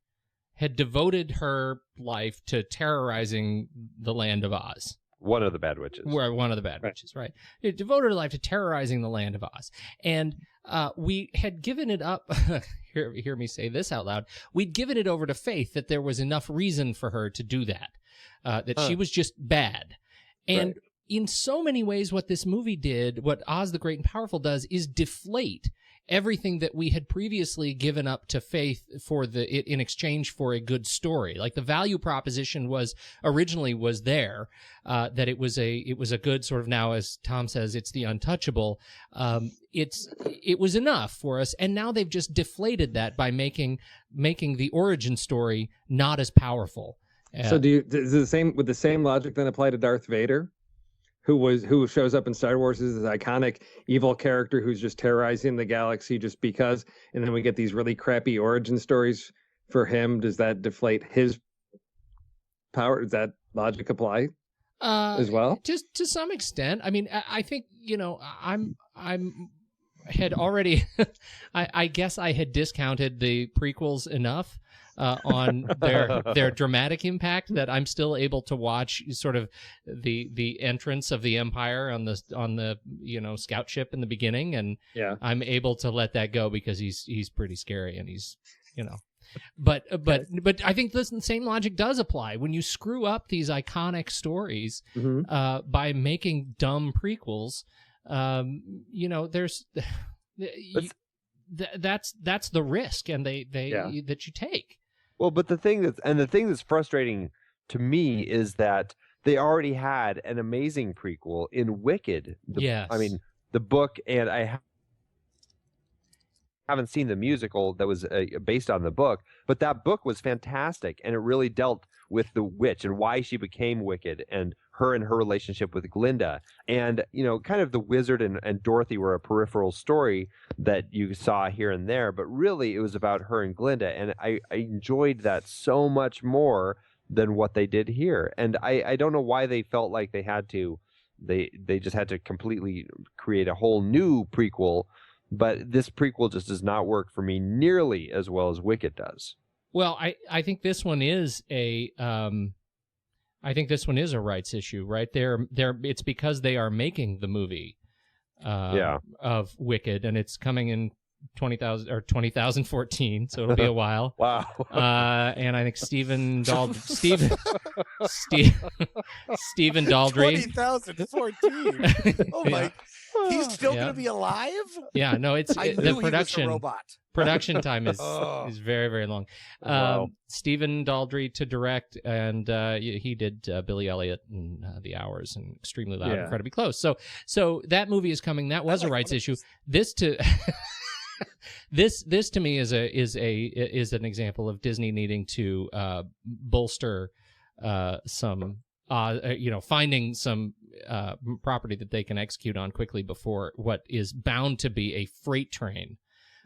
had devoted her life to terrorizing the land of Oz. One of the bad witches. One of the bad witches, right? It devoted her life to terrorizing the land of Oz. And we had given it up. Hear me say this out loud. We'd given it over to Faith that there was enough reason for her to do that, that she was just bad. And in so many ways, what this movie did, what Oz the Great and Powerful does, is deflate everything that we had previously given up to Faith in exchange for a good story. Like the value proposition was originally there, that it was a good sort of, now as Tom says, it's the untouchable. It was enough for us, and now they've just deflated that by making the origin story not as powerful. So does the same logic then apply to Darth Vader? Who shows up in Star Wars as this iconic evil character who's just terrorizing the galaxy just because, and then we get these really crappy origin stories for him. Does that deflate his power? Does that logic apply as well? Just to some extent. I mean, I think, I'm had already, I guess I had discounted the prequels enough on their dramatic impact that I'm still able to watch sort of the entrance of the Empire on the scout ship in the beginning, and I'm able to let that go because he's pretty scary and he's But I think the same logic does apply when you screw up these iconic stories by making dumb prequels. There's that's the risk, and that you take. Well, but the thing that's frustrating to me is that they already had an amazing prequel in Wicked. I mean, the book, and I haven't seen the musical that was based on the book, but that book was fantastic, and it really dealt with the witch and why she became wicked, and her relationship with Glinda, and kind of the wizard and Dorothy were a peripheral story that you saw here and there, but really it was about her and Glinda, and I enjoyed that so much more than what they did here. And I don't know why they felt like they had to, they just had to completely create a whole new prequel. But this prequel just does not work for me nearly as well as Wicked does. Well, I think this one is a rights issue, right? It's because they are making the movie of Wicked, and it's coming in 2014, so it'll be a while. Wow. And I think Stephen Daldry. 2014. Oh my! He's still going to be alive? Yeah, no, it's the production. He was a robot. Production time is very, very long. Wow. Stephen Daldry to direct, and he did Billy Elliot and The Hours and Extremely Loud, Incredibly Close. So that movie is coming. That was a rights issue. This to me is an example of Disney needing to bolster some. Finding some property that they can execute on quickly before what is bound to be a freight train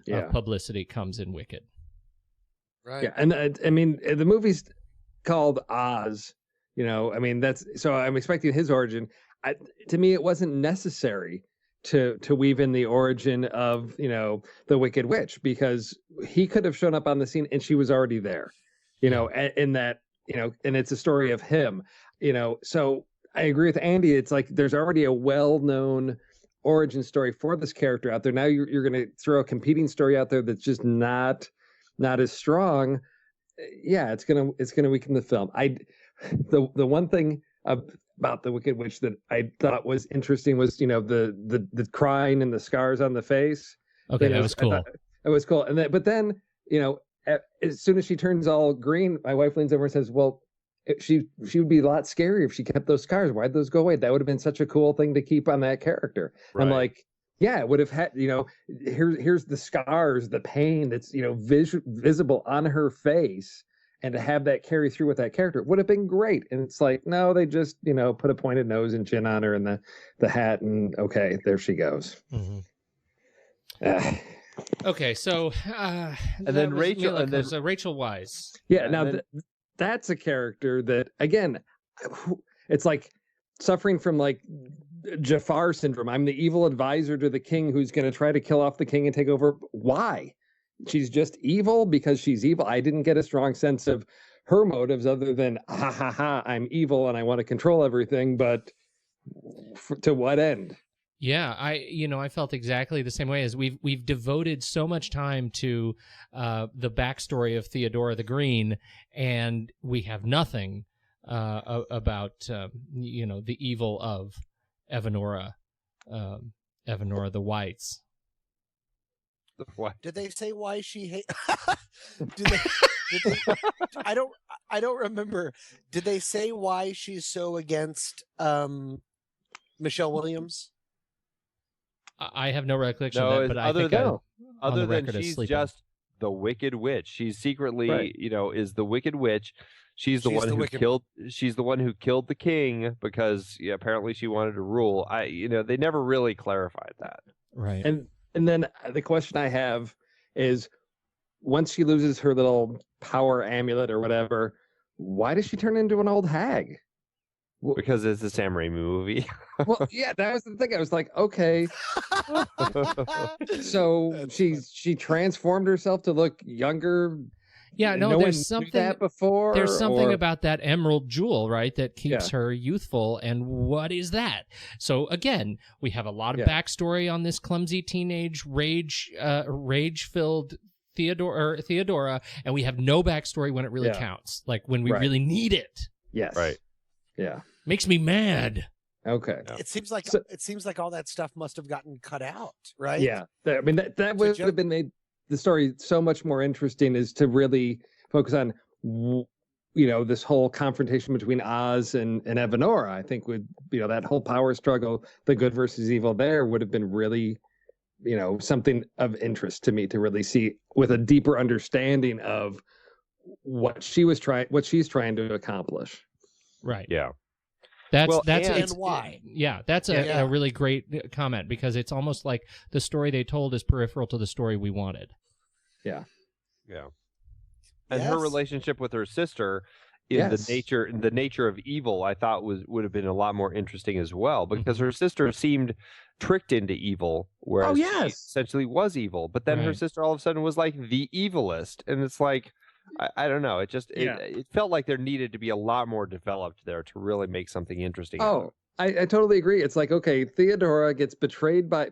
of publicity comes in Wicked. Right. Yeah, and I mean, the movie's called Oz. That's so. I'm expecting his origin. To me, it wasn't necessary to weave in the origin of the Wicked Witch, because he could have shown up on the scene and she was already there. In that and it's a story of him. So I agree with Andy. It's like there's already a well-known origin story for this character out there. Now you're going to throw a competing story out there that's just not as strong. Yeah, it's gonna weaken the film. The one thing about the Wicked Witch that I thought was interesting was the crying and the scars on the face. Okay, that was cool. It was cool, but then as soon as she turns all green, my wife leans over and says, "Well, she would be a lot scarier if she kept those scars. Why'd those go away? That would have been such a cool thing to keep on that character." Right. I'm like, yeah, it would have had, here's the scars, the pain that's, visible on her face, and to have that carry through with that character would have been great. And it's like, no, they just, put a pointed nose and chin on her and the hat, and okay, there she goes. Okay, so and then Rachel, and then Rachel Weisz. Yeah, now that's a character that, again, it's like suffering from like Jafar syndrome. I'm the evil advisor to the king who's going to try to kill off the king and take over. Why? She's just evil because she's evil. I didn't get a strong sense of her motives other than, ha ha ha, I'm evil and I want to control everything, but to what end? Yeah, I felt exactly the same way. As we've devoted so much time to the backstory of Theodora the Green, and we have nothing about the evil of Evanora the Whites. What? Did they say why she hate? did they? I don't remember. Did they say why she's so against Michelle Williams? I have no recollection of that, but I think other than she's just the Wicked Witch. She's secretly, right. Is the Wicked Witch. She's the one who killed. She's the one who killed the king because apparently she wanted to rule. They never really clarified that. Right. And then the question I have is, once she loses her little power amulet or whatever, why does she turn into an old hag? Because it's a Sam Raimi movie. Well, yeah, that was the thing. I was like, okay, so she transformed herself to look younger. Yeah, no, there's something that before. There's something about that emerald jewel, right, that keeps her youthful. And what is that? So again, we have a lot of backstory on this clumsy teenage rage-filled Theodora, and we have no backstory when it really counts, like when we really need it. Yes. Right. Yeah. Makes me mad. Okay. It seems like all that stuff must have gotten cut out, right? Yeah. I mean, that would have been made the story so much more interesting, is to really focus on, this whole confrontation between Oz and Evanora. I think would, that whole power struggle, the good versus evil there would have been really, something of interest to me to really see with a deeper understanding of what she's trying to accomplish. Right. Yeah. And why? Yeah, that's a really great comment, because it's almost like the story they told is peripheral to the story we wanted. Yeah. Yeah. And her relationship with her sister in the nature of evil, I thought would have been a lot more interesting as well, because her sister seemed tricked into evil, whereas she essentially was evil. But then her sister all of a sudden was like the evilest, and it's like, I don't know. It felt like there needed to be a lot more developed there to really make something interesting. Oh, I totally agree. It's like, okay, Theodora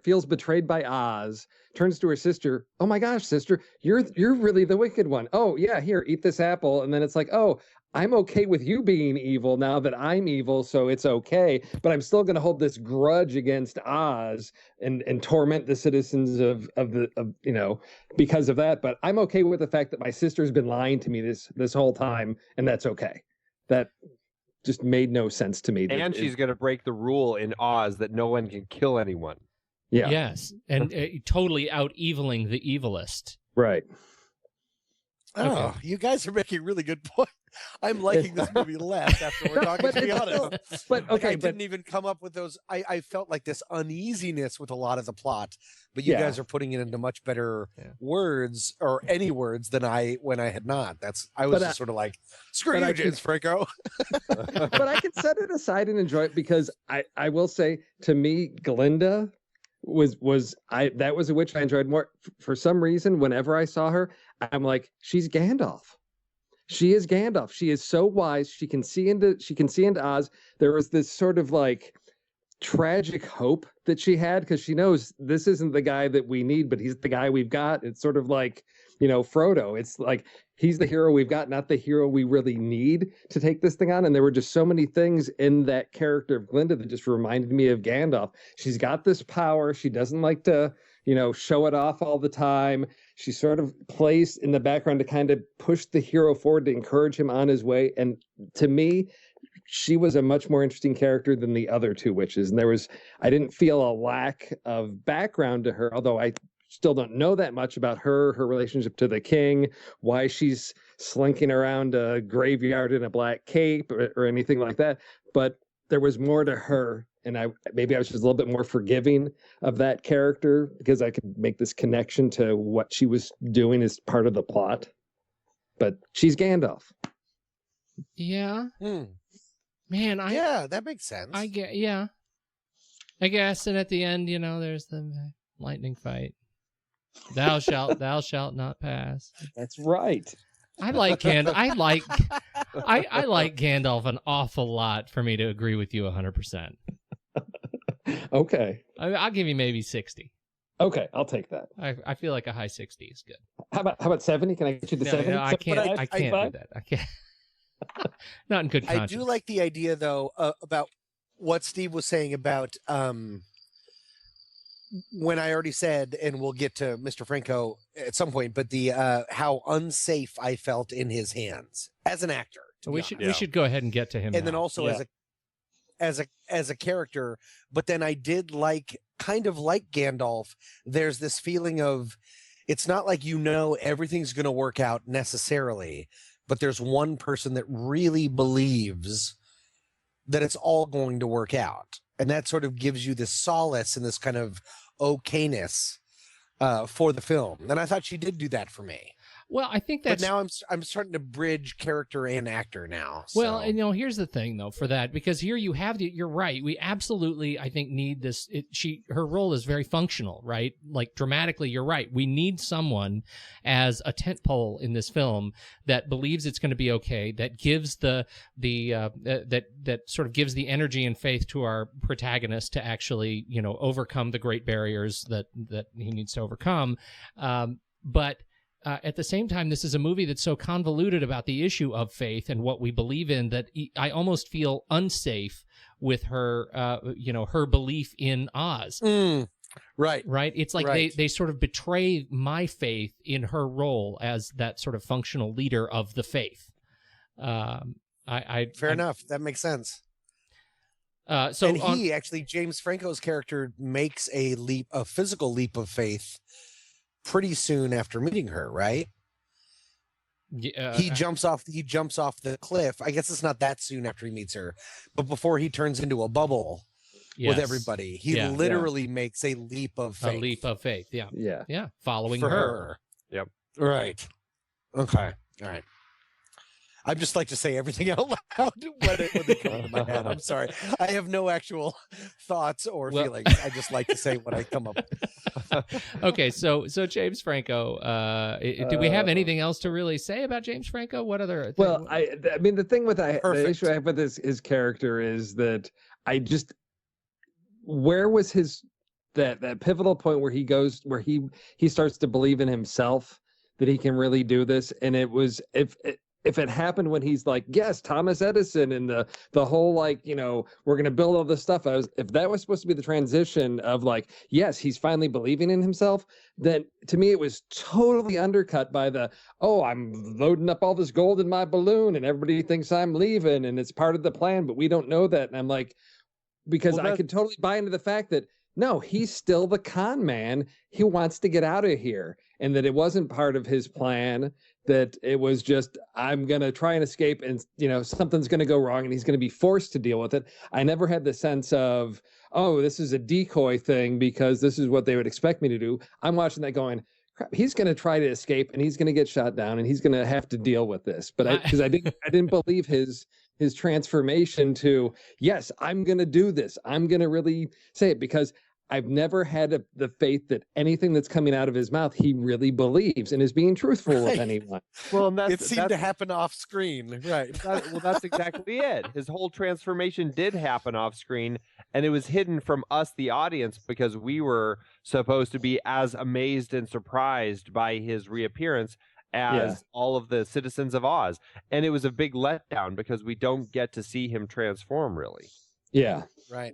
feels betrayed by Oz, turns to her sister. Oh my gosh, sister, you're really the wicked one. Oh yeah, here, eat this apple. And then it's like, oh, I'm okay with you being evil now that I'm evil, so it's okay. But I'm still going to hold this grudge against Oz and torment the citizens of because of that. But I'm okay with the fact that my sister's been lying to me this whole time, and that's okay. That just made no sense to me. And she's going to break the rule in Oz that no one can kill anyone. Yeah. Yes, and totally out-eviling the evilest. Right. Oh, you guys are making really good points. I'm liking this movie less after we're talking, to be honest. But okay, I didn't even come up with those. I felt like this uneasiness with a lot of the plot, but you guys are putting it into much better words, or any words, than when I had not. I was just sort of like, screw you, James Franco. But I can set it aside and enjoy it, because I will say, to me, Glinda that was a witch I enjoyed more. For some reason, whenever I saw her, I'm like, she's Gandalf. She is Gandalf. She is so wise. She can see into Oz. There was this sort of like tragic hope that she had, because she knows this isn't the guy that we need, but he's the guy we've got. It's sort of like, Frodo. It's like, he's the hero we've got, not the hero we really need to take this thing on. And there were just so many things in that character of Glinda that just reminded me of Gandalf. She's got this power. She doesn't like to, show it off all the time. She sort of plays in the background to kind of push the hero forward, to encourage him on his way. And to me, she was a much more interesting character than the other two witches. And I didn't feel a lack of background to her, although I still don't know that much about her relationship to the king, why she's slinking around a graveyard in a black cape or anything like that. But there was more to her. And maybe I was just a little bit more forgiving of that character because I could make this connection to what she was doing as part of the plot. But she's Gandalf. Yeah. Man, yeah, that makes sense. I guess. And at the end, there's the lightning fight. Thou shalt not pass. That's right. I like Gandalf. I like Gandalf an awful lot for me to agree with you 100%. Okay. I'll give you maybe 60. Okay, I'll take that. I feel like a high 60 is good. How about 70? Can I get you the 70? No, I can't. I can't do that. I can't. Not in good conscience. I do like the idea though about what Steve was saying about when I already said, and we'll get to Mr. Franco at some point, but the how unsafe I felt in his hands as an actor. We should go ahead and get to him. And now. then also as a character, but then I did kind of like Gandalf. There's this feeling of it's not like everything's going to work out necessarily, but there's one person that really believes that it's all going to work out. And that sort of gives you this solace and this kind of okayness for the film. And I thought she did do that for me. Well, I think that's... But now I'm starting to bridge character and actor now. So. Well, and here's the thing, though, for that, because here you have you're right. We absolutely, I think, need this. Her role is very functional, right? Like, dramatically, you're right. We need someone as a tentpole in this film that believes it's going to be okay, that gives that sort of gives the energy and faith to our protagonist to actually, overcome the great barriers that he needs to overcome. But at the same time, this is a movie that's so convoluted about the issue of faith and what we believe in that I almost feel unsafe with her, her belief in Oz. Right. Right. It's like they sort of betray my faith in her role as that sort of functional leader of the faith. Fair enough. That makes sense. James Franco's character makes a physical leap of faith pretty soon after meeting her, right? He jumps off the cliff. I guess it's not that soon after he meets her, but before he turns into a bubble with everybody, he literally makes a leap of faith. A leap of faith, yeah. Following For her. Yep. Right. Okay. All right. I just like to say everything out loud when it comes to my head. I'm sorry. I have no actual thoughts or feelings. I just like to say what I come up with. Okay, so James Franco, do we have anything else to really say about James Franco? What other? Well, I mean, the thing with the issue I have with his character is that where was that pivotal point where he starts to believe in himself that he can really do this, and it was if it happened when he's like, yes, Thomas Edison and the whole we're going to build all this stuff. If that was supposed to be the transition of yes, he's finally believing in himself, then to me it was totally undercut by I'm loading up all this gold in my balloon and everybody thinks I'm leaving and it's part of the plan, but we don't know that. And I'm like, I could totally buy into the fact that no, he's still the con man. He wants to get out of here, and that it wasn't part of his plan, that it was just, I'm going to try and escape and, something's going to go wrong and he's going to be forced to deal with it. I never had the sense of, this is a decoy thing because this is what they would expect me to do. I'm watching that going, crap, he's going to try to escape and he's going to get shot down and he's going to have to deal with this. But I didn't believe his transformation to, yes, I'm going to do this. I'm going to really say it, because I've never had the faith that anything that's coming out of his mouth, he really believes and is being truthful with anyone. Well, and it seemed to happen off screen. Right. That's exactly it. His whole transformation did happen off screen, and it was hidden from us, the audience, because we were supposed to be as amazed and surprised by his reappearance as all of the citizens of Oz. And it was a big letdown because we don't get to see him transform, really. Yeah. Right.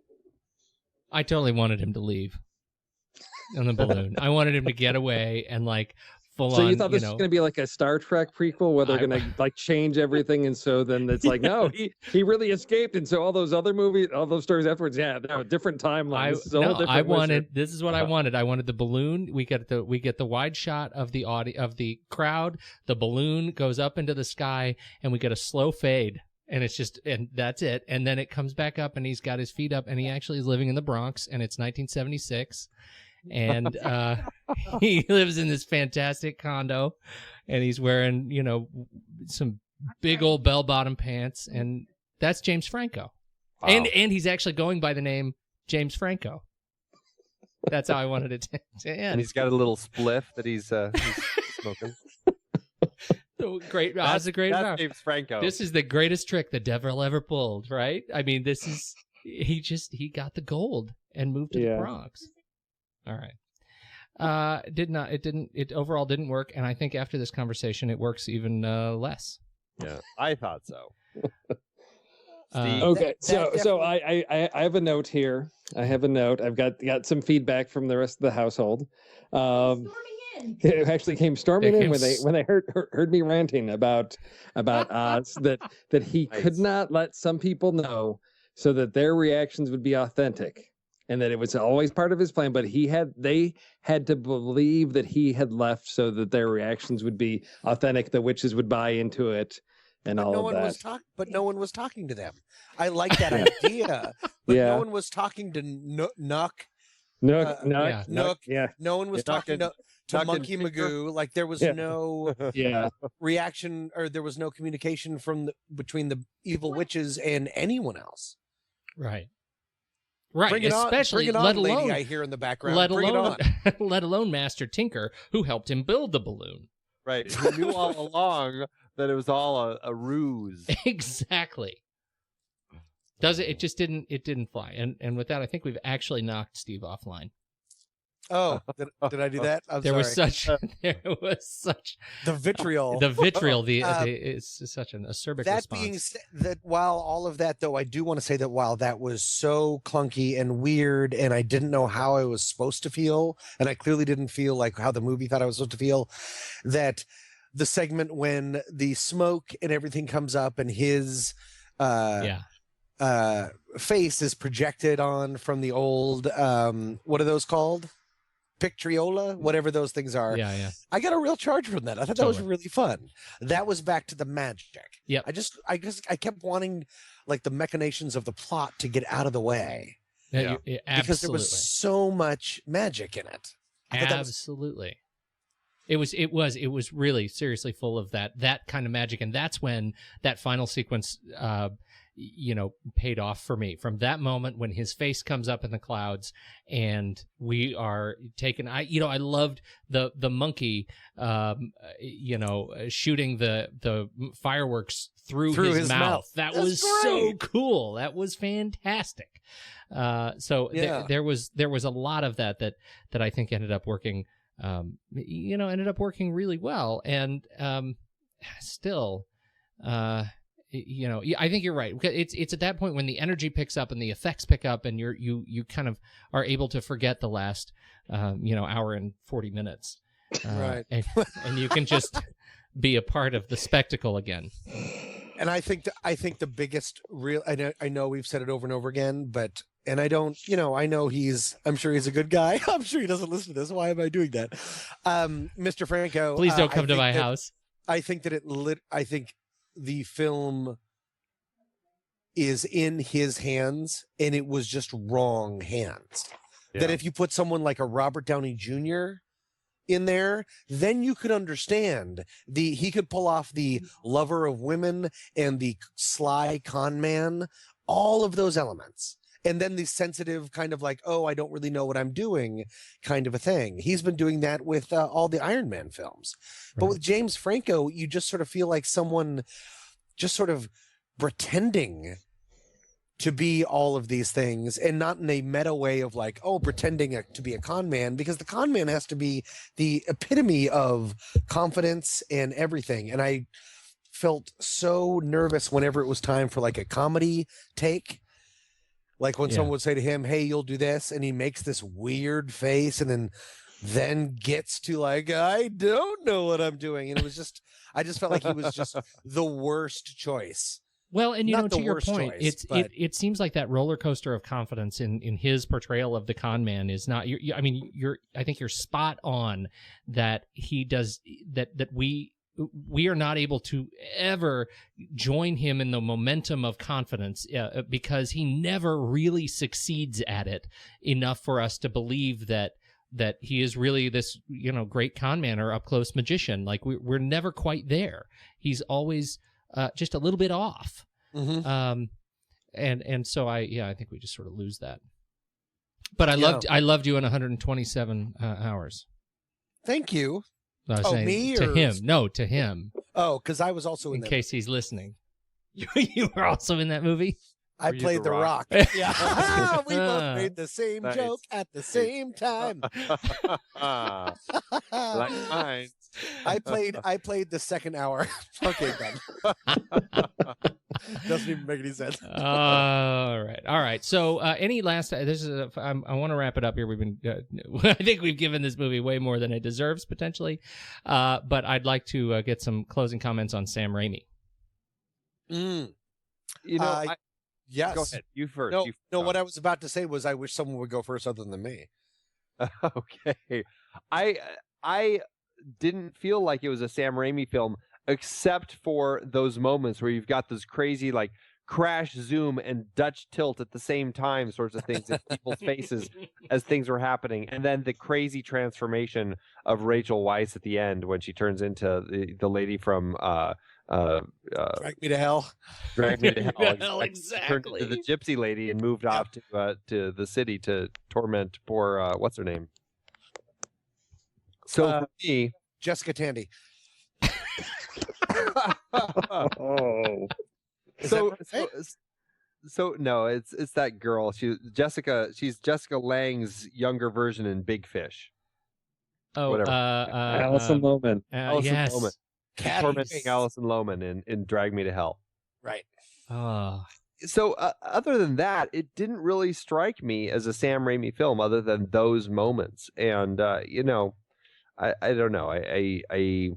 I totally wanted him to leave in the balloon. I wanted him to get away and full So on. you thought this was going to be like a Star Trek prequel where they're going to like change everything, and so then it's like, no, he really escaped, and so all those other movies, all those stories afterwards, yeah, no, different timeline. This is a whole different wizard. This is what I wanted. I wanted the balloon. We get the wide shot of the crowd. The balloon goes up into the sky, and we get a slow fade. And it's just, and that's it. And then it comes back up, and he's got his feet up, and he actually is living in the Bronx, and it's 1976. And he lives in this fantastic condo, and he's wearing, some big old bell-bottom pants, and that's James Franco. Wow. And he's actually going by the name James Franco. That's how I wanted it to end. And he's got a little spliff that he's smoking. Great. That's James Franco. This is the greatest trick the devil ever pulled, right? I mean, this is he got the gold and moved to the Bronx. All right. It overall didn't work, and I think after this conversation it works even less. Yeah, I thought so. Okay, so I have a note here. I've got some feedback from the rest of the household. It actually came storming in when they heard me ranting about odds that he could not let some people know so that their reactions would be authentic, and that it was always part of his plan. But they had to believe that he had left so that their reactions would be authentic. The witches would buy into it. And but all no of one that. But no one was talking to them. I like that idea. But no one was talking to Nook. Nook. Yeah. No one was talking to Monkey Magoo. Like there was no reaction, or there was no communication between the evil witches and anyone else. Right. Bring it Especially, on, let lady alone, I hear in the background. Let alone Master Tinker, who helped him build the balloon. Right. Who knew all along that it was all a ruse. Exactly. It just didn't fly. And with that, I think we've actually knocked Steve offline. Oh, did I do that? There was such the vitriol. The vitriol. It's such an acerbic that response. Being said, that while all of that, though, I do want to say that while that was so clunky and weird, and I didn't know how I was supposed to feel, and I clearly didn't feel like how the movie thought I was supposed to feel, that the segment when the smoke and everything comes up and his face is projected on from the old what are those called? Pictriola, whatever those things are. Yeah. I got a real charge from that. I thought that was really fun. That was back to the magic. Yeah. I kept wanting like the machinations of the plot to get out of the way. Yeah. Because there was so much magic in it. Absolutely. It was really seriously full of that kind of magic, and that's when that final sequence paid off for me. From that moment when his face comes up in the clouds and we are taken, I loved the monkey shooting the fireworks through his mouth. That was so cool. That was fantastic. There was a lot of that I think ended up working really well, and still I think you're right. It's at that point when the energy picks up and the effects pick up, and you kind of are able to forget the last hour and 40 minutes, right? And you can just be a part of the spectacle again. And I think the biggest real, I know we've said it over and over again, but and I don't, I know I'm sure he's a good guy. I'm sure he doesn't listen to this. Why am I doing that? Mr. Franco, please don't come to my house. I think that I think the film is in his hands, and it was just wrong hands. Yeah. That if you put someone like a Robert Downey Jr. in there, then you could understand he could pull off the lover of women and the sly con man, all of those elements. And then the sensitive kind of like, oh, I don't really know what I'm doing kind of a thing. He's been doing that with all the Iron Man films. Right. But with James Franco, you just sort of feel like someone just sort of pretending to be all of these things, and not in a meta way of like, oh, pretending to be a con man, because the con man has to be the epitome of confidence and everything. And I felt so nervous whenever it was time for like a comedy take. Like when someone would say to him, hey, you'll do this, and he makes this weird face and then then gets to like, I don't know what I'm doing. And it was just, I just felt like he was just the worst choice. Well, and Not the to your worst point, choice, but... it seems like that roller coaster of confidence in his portrayal of the con man is not. I think you're spot on that he does that we are not able to ever join him in the momentum of confidence because he never really succeeds at it enough for us to believe that he is really this, great con man or up close magician. Like we're never quite there. He's always just a little bit off. Mm-hmm. And so I think we just sort of lose that. But I loved you in 127 hours. Thank you. I was saying me to or... him? No, to him. Oh, because I was also in case he's listening. You were also in that movie. I played the Rock. Yeah, we both made the same joke at the same time. Like mine. I played the second hour. Okay, done. Doesn't even make any sense. All right. So, any last? I want to wrap it up here. We've been. I think we've given this movie way more than it deserves potentially, but I'd like to get some closing comments on Sam Raimi. Yes. Go ahead. You first. No. What I was about to say was I wish someone would go first other than me. Okay. I didn't feel like it was a Sam Raimi film, except for those moments where you've got those crazy like crash zoom and Dutch tilt at the same time sorts of things in people's faces as things were happening, and then the crazy transformation of Rachel Weisz at the end when she turns into the lady from Drag Me to Hell. Drag Me to Hell. Exactly. Turned into the gypsy lady and moved off to the city to torment poor what's her name. So for me, Jessica Tandy. So no, it's that girl. She's Jessica Lange's younger version in Big Fish. Oh, whatever. Alison Lohman. Yes. Lohman. Tormenting Alison Lohman in Drag Me to Hell. Right. So other than that, it didn't really strike me as a Sam Raimi film other than those moments. And, I don't know. I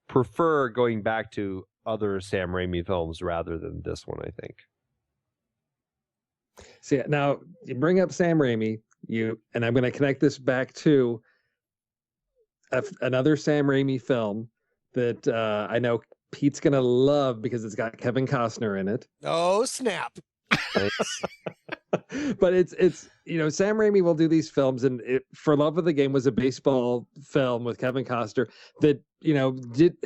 prefer going back to other Sam Raimi films rather than this one, I think. See, now you bring up Sam Raimi, and I'm going to connect this back to another Sam Raimi film that I know Pete's going to love because it's got Kevin Costner in it. Oh, snap. But it's Sam Raimi will do these films, and For Love of the Game was a baseball film with Kevin Costner that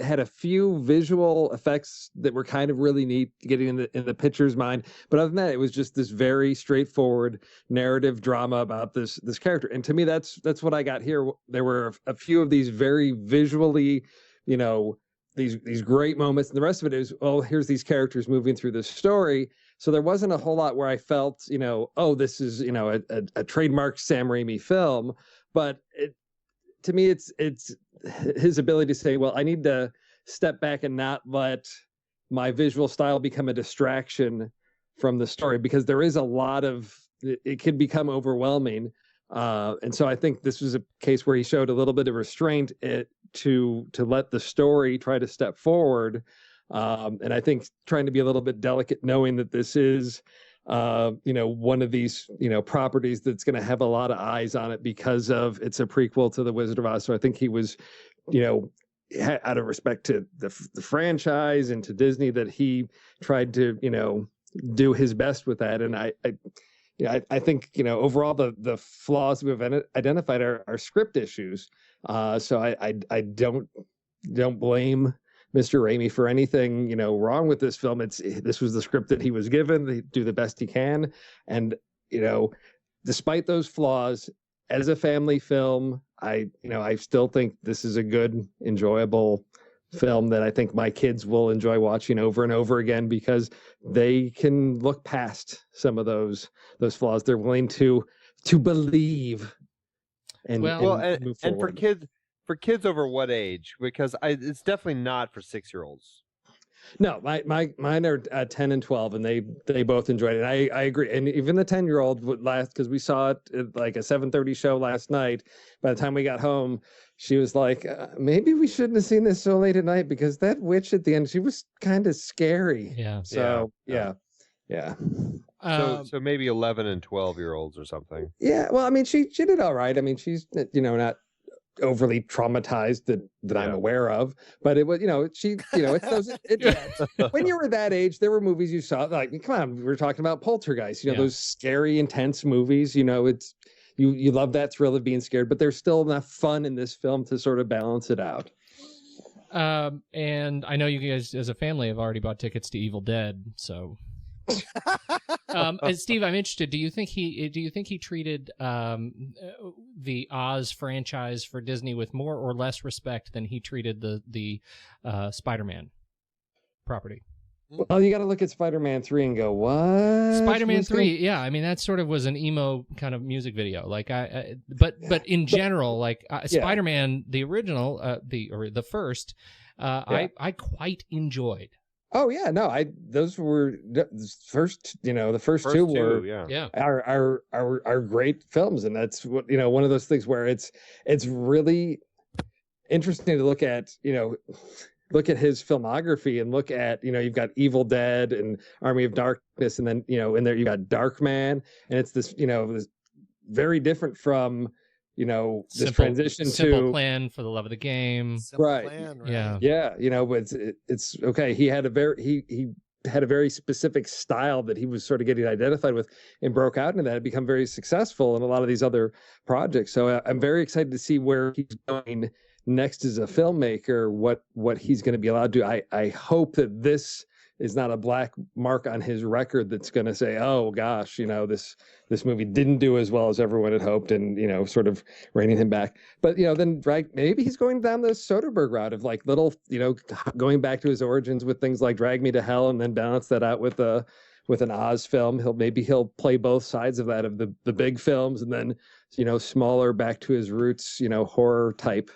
had a few visual effects that were kind of really neat, getting in the pitcher's mind. But other than that, it was just this very straightforward narrative drama about this character. And to me, that's what I got here. There were a few of these very visually, these great moments, and the rest of it is, here's these characters moving through this story. So there wasn't a whole lot where I felt, this is, a trademark Sam Raimi film. But to me, it's his ability to say, well, I need to step back and not let my visual style become a distraction from the story, because there is a lot of, it can become overwhelming. And so I think this was a case where he showed a little bit of restraint to let the story try to step forward. And I think trying to be a little bit delicate, knowing that this is, one of these, properties that's going to have a lot of eyes on it because of it's a prequel to The Wizard of Oz. So I think he was, out of respect to the franchise and to Disney, that he tried to, do his best with that. And I think, overall the flaws we've identified are script issues. So I don't blame Mr. Raimi for anything, wrong with this film. This was the script that he was given. They do the best he can. And, despite those flaws, as a family film, I still think this is a good, enjoyable film that I think my kids will enjoy watching over and over again, because they can look past some of those flaws. They're willing to believe and move forward. And for kids over what age? Because it's definitely not for 6-year-olds. No, mine are 10 and 12, and they both enjoyed it. I agree, and even the 10-year-old would last because we saw it at like a 7:30 show last night. By the time we got home, she was like, "Maybe we shouldn't have seen this so late at night because that witch at the end, she was kind of scary." Yeah. So yeah. So maybe 11 and 12-year-olds or something. Yeah. Well, I mean, she did all right. I mean, she's not overly traumatized that I'm aware of, but it was, it's those, when you were that age, there were movies you saw, like, come on, we were talking about Poltergeist, those scary, intense movies, it's, you love that thrill of being scared, but there's still enough fun in this film to sort of balance it out. And I know you guys as a family have already bought tickets to Evil Dead, so Steve, I'm interested. Do you think he treated the Oz franchise for Disney with more or less respect than he treated the Spider-Man property? Well, you got to look at Spider-Man 3 and go, what? Spider-Man 3, yeah. I mean, that sort of was an emo kind of music video. Like but in general, like Spider-Man, the original, the first, I quite enjoyed. Oh yeah, no, those were the first two were are great films, and that's what one of those things where it's really interesting to look at his filmography and look at you've got Evil Dead and Army of Darkness, and then in there you got Darkman, and it's this this very different from this transition to Simple Plan, For the Love of the Game. Right. Yeah. But it's okay. He had a very specific style that he was sort of getting identified with and broke out into that. It become very successful in a lot of these other projects. So I'm very excited to see where he's going next as a filmmaker, what he's going to be allowed to do. I hope that this is not a black mark on his record that's going to say, oh gosh, this movie didn't do as well as everyone had hoped, and sort of reining him back. But then maybe he's going down the Soderbergh route of like little, going back to his origins with things like Drag Me to Hell, and then balance that out with an Oz film. He'll play both sides of that, of the big films, and then smaller back to his roots, horror type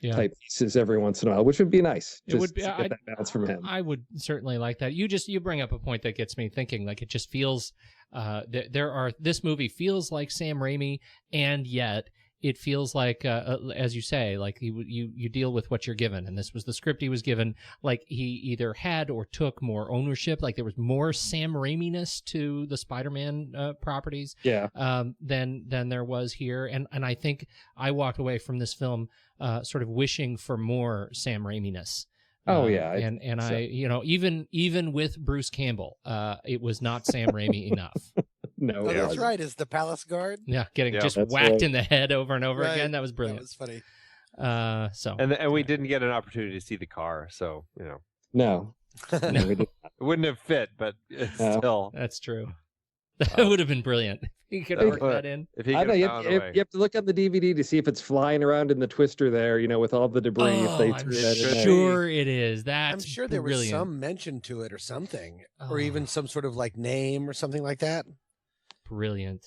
pieces every once in a while, which would be nice. It would be, to get that balance from him. I would certainly like that. You bring up a point that gets me thinking. Like, it just feels this movie feels like Sam Raimi, and yet it feels like, as you say, like you deal with what you're given, and this was the script he was given. Like, he either had or took more ownership. Like, there was more Sam Raimi-ness to the Spider-Man properties, than there was here. And I think I walked away from this film sort of wishing for more Sam Raimi-ness. And so. Even with Bruce Campbell, it was not Sam Raimi enough. No, that's right. Is the Palace Guard? Yeah, getting just whacked in the head over and over again. That was brilliant. That was funny. And we didn't get an opportunity to see the car, so No. It wouldn't have fit, but it's still. That's true. That would have been brilliant. He could work that in. If he you have to look on the DVD to see if it's flying around in the twister there, with all the debris. Oh, if they I'm sure it is. I'm sure there was some mention to it or something, or even some sort of like name or something like that. Brilliant.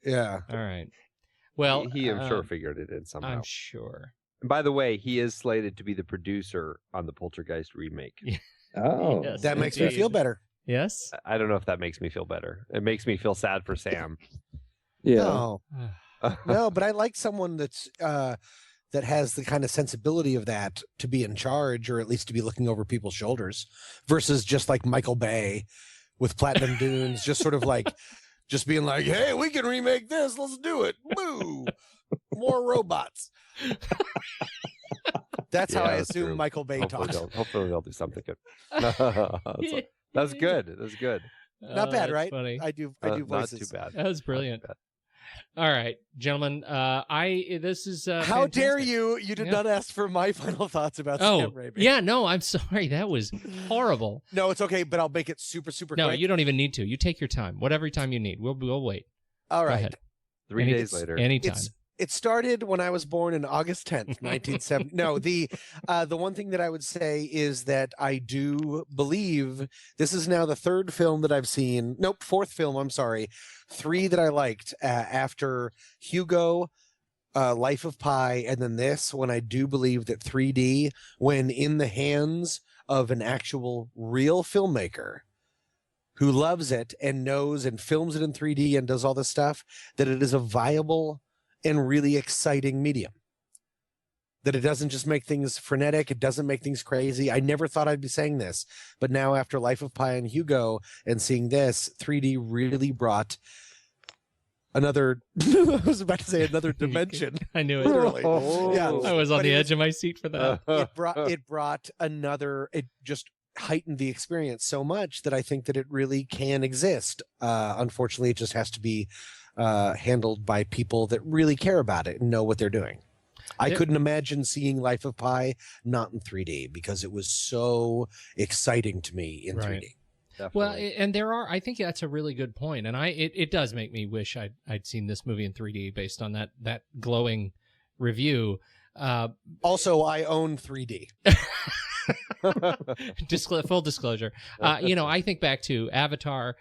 Yeah. All right. Well, he I'm sure figured it in somehow. I'm sure. And by the way, he is slated to be the producer on the Poltergeist remake. Oh, yes, that makes me feel better. Yes. I don't know if that makes me feel better. It makes me feel sad for Sam. Yeah. No, but I like someone that's that has the kind of sensibility of that to be in charge, or at least to be looking over people's shoulders, versus just like Michael Bay with Platinum Dunes, just sort of like just being like, hey, we can remake this. Let's do it. Boo. More robots. That's how I assume true. Michael Bay talks. Hopefully they'll do something good. That's good. That's good. Not bad, right? Funny. I do voices. Not too bad. That was brilliant. All right, gentlemen. This is how fantastic. dare you? You did not ask for my final thoughts about Sam Raimi. Yeah, no, I'm sorry. That was horrible. No, it's okay, but I'll make it super quick. No, you don't even need to. You take your time, whatever time you need. We'll wait. All right. Go ahead. 3 days later. Anytime. It started when I was born in August 10th, 1970. No, the one thing that I would say is that I do believe this is now the third film that I've seen. Nope, fourth film. I'm sorry. 3 that I liked after Hugo, Life of Pi, and then this, when I do believe that 3D, when in the hands of an actual real filmmaker who loves it and knows and films it in 3D and does all this stuff, that it is a viable and really exciting medium. That it doesn't just make things frenetic, it doesn't make things crazy. I never thought I'd be saying this, but now after Life of Pi and Hugo and seeing this, 3D really brought another I was about to say another dimension. I knew it. Literally. Yeah. I was on the edge of my seat for that. It brought another, it just heightened the experience so much that I think that it really can exist. Unfortunately, it just has to be handled by people that really care about it and know what they're doing. I couldn't imagine seeing Life of Pi not in 3D because it was so exciting to me in 3D. Definitely. Well, and I think that's a really good point, and it does make me wish I'd seen this movie in 3D based on that glowing review. Also, I own 3D. Full disclosure. I think back to Avatar,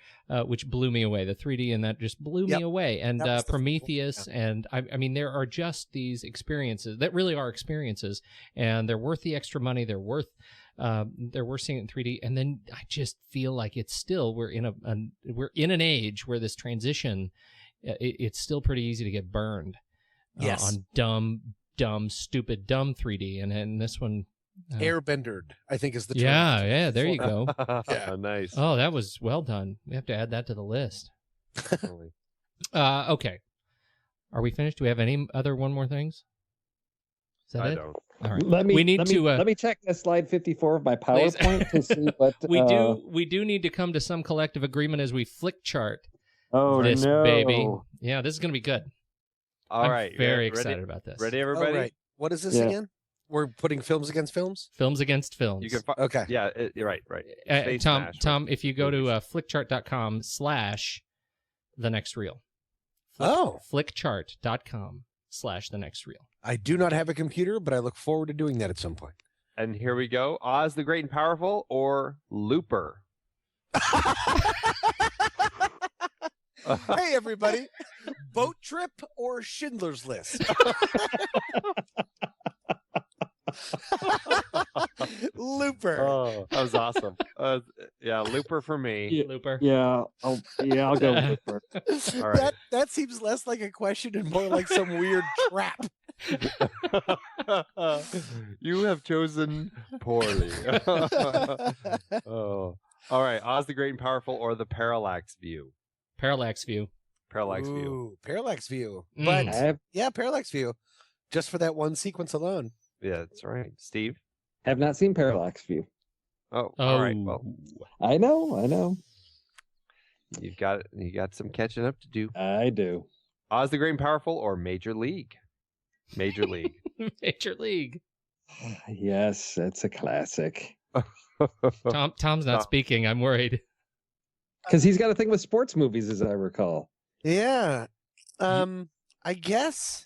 which blew me away. The 3D and that just blew me away. And Prometheus, and I mean, there are just these experiences that really are experiences, and they're worth the extra money. They're worth seeing it in 3D. And then I just feel like it's still we're in an age where this transition, it's still pretty easy to get burned. On dumb, stupid 3D, and this one. Airbendered, I think is the term. Yeah, there you go. Yeah, nice. Oh, that was well done. We have to add that to the list. Okay. Are we finished? Do we have any other one more things? Is that I it? don't. All right. Let me check the slide 54 of my PowerPoint to see what we do need to come to some collective agreement as we flick chart this baby. Yeah, this is going to be good. All right. Very excited about this. Ready, everybody? All right. What is this again? We're putting films against films? Films against films. You can okay. Yeah, you're right. Tom, if you go to flickchart.com/the next reel. Flickchart.com/the next reel. I do not have a computer, but I look forward to doing that at some point. And here we go. Oz the Great and Powerful or Looper? Hey, everybody. Boat Trip or Schindler's List? Looper. Oh, that was awesome. Yeah, Looper for me. Yeah. Looper. Yeah, I'll go Looper. All right. That seems less like a question and more like some weird trap. You have chosen poorly. Oh. All right. Oz the Great and Powerful or the Parallax View? Parallax View. Parallax View. Parallax View. Mm. But Parallax View. Just for that one sequence alone. Yeah, that's right. Steve? Have not seen Parallax View. Oh, all right. Well, I know. you got some catching up to do. I do. Oz the Great and Powerful or Major League? Major League. Major League. Yes, it's a classic. Tom's not speaking. I'm worried. Because he's got a thing with sports movies, as I recall. Yeah. I guess.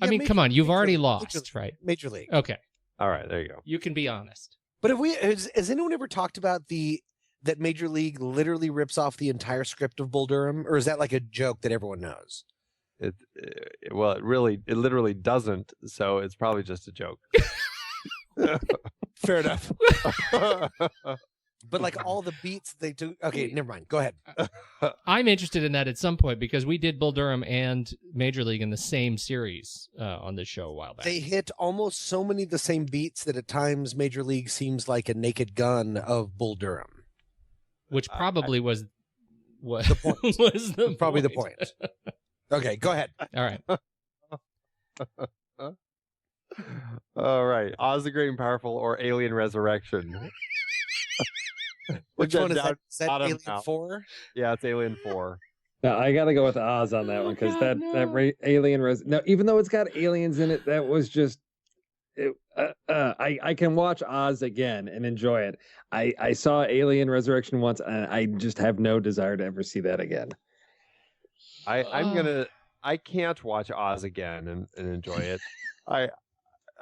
I mean, come on. You've already lost, right? Major League. Okay. All right, there you go. You can be honest. But has anyone ever talked about that Major League literally rips off the entire script of Bull Durham, or is that like a joke that everyone knows? It literally doesn't. So it's probably just a joke. Fair enough. But like all the beats they do. Okay, never mind. Go ahead. I'm interested in that at some point because we did Bull Durham and Major League in the same series on this show a while back. They hit almost so many of the same beats that at times Major League seems like a Naked Gun of Bull Durham. Which probably was what the point. was the probably point. the point. Okay, go ahead. All right. All right. Oz the Great and Powerful or Alien Resurrection? Which one is that? Is that bottom Alien out. 4? Yeah, it's Alien 4. No, I got to go with Oz on that one because Alien even though it's got aliens in it, that was just. I can watch Oz again and enjoy it. I saw Alien Resurrection once, and I just have no desire to ever see that again. I can't watch Oz again and enjoy it.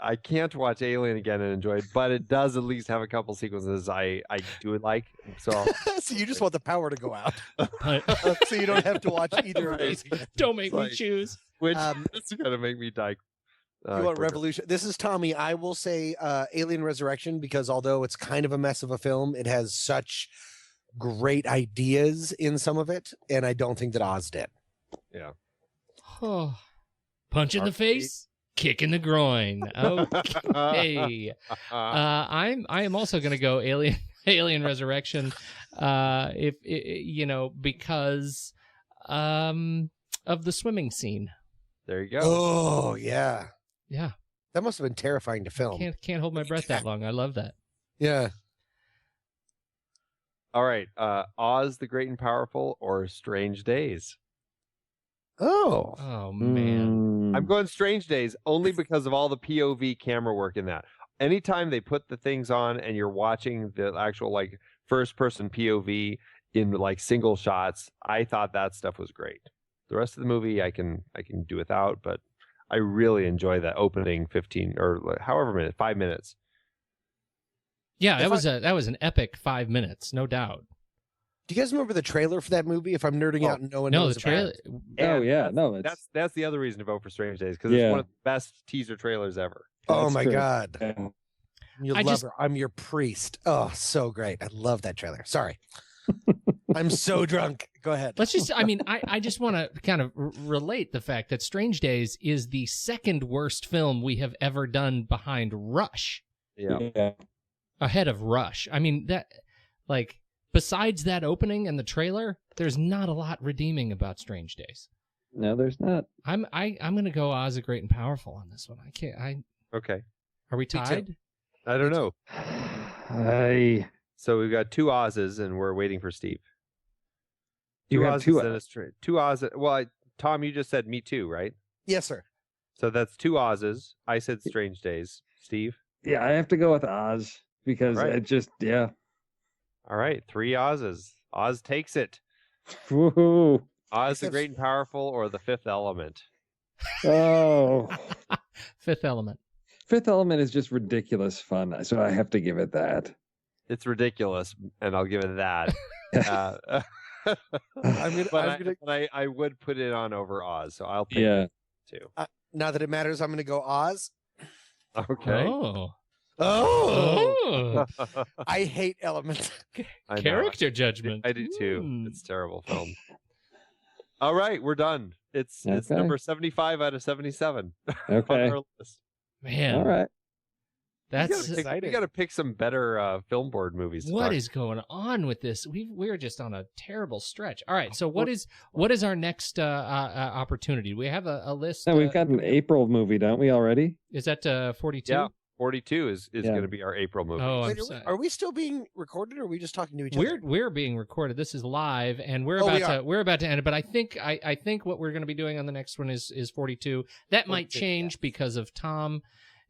I can't watch Alien again and enjoy it, but it does at least have a couple sequences I do like. So, So you just want the power to go out, But- so you don't have to watch either of those again. Don't make me Like- choose. which Um, is gonna make me die. You want quicker. Revolution? This is Tommy. I will say Alien Resurrection, because although it's kind of a mess of a film, it has such great ideas in some of it, and I don't think that Oz did. Oh. Punch in the face, kick in the groin. Okay. I am also going to go Alien Resurrection, because of the swimming scene. There you go. Oh yeah, Yeah, that must have been terrifying to film. can't hold my breath that long. I love that. Yeah. All right. Oz the Great and Powerful or Strange Days? Oh. Oh man. I'm going Strange Days only because of all the POV camera work in that. Anytime they put the things on and you're watching the actual like first person POV in like single shots, I thought that stuff was great. The rest of the movie I can do without, but I really enjoy that opening 15 or however minutes, 5 minutes. Yeah, If that was an epic 5 minutes, no doubt. Do you guys remember the trailer for that movie? If I'm nerding out and no one No, knows the about trailer. it. Oh And yeah, no, it's That's the other reason to vote for Strange Days because it's one of the best teaser trailers ever. Oh that's my true. God. Yeah. You I love just- her. I'm your priest. Oh, so great. I love that trailer. Sorry. I'm so drunk. Go ahead. Let's just, I just want to kind of relate the fact that Strange Days is the second worst film we have ever done behind Rush, Yeah. ahead of Rush. I mean, that, like, besides that opening and the trailer, there's not a lot redeeming about Strange Days. No, there's not. I'm going to go Oz the Great and Powerful on this one. Okay. Are we too. tied? I don't know. So we've got two Oz's and we're waiting for Steve. You have two. Two Oz's. Well, Tom, you just said me too, right? Yes, sir. So that's two Oz's. I said Strange Days. Steve? Yeah, I have to go with Oz because Right. it just All right. Three Oz's. Oz takes it. Woohoo. Oz the Except- Great and Powerful or the Fifth Element? Oh, Fifth Element. Fifth Element is just ridiculous fun, so I have to give it that. It's ridiculous, and I'll give it that. But I would put it on over Oz, so I'll pick Yeah. it too. Now that it matters, I'm going to go Oz. Okay. Oh. Oh. Oh. I hate Elements. I know. Character judgment. I do too. Hmm. It's a terrible film. All right, we're done. It's Okay. number 75 out of 77 on Okay. our list. Man, All right. that's We got to pick some better film board movies. To what talk is going on with this. We're just on a terrible stretch. All right, so what is our next opportunity? Do we have a list? No, we've got an April movie, don't we already? Is that 42? Yeah, 42 is Yeah. going to be our April movie. Oh, Wait, I'm are, sorry. are we still being recorded, or are we just talking to each other? We're being recorded. This is live, and we're Oh, about to end it. But I think what we're going to be doing on the next one is 42. That might 42, change because of Tom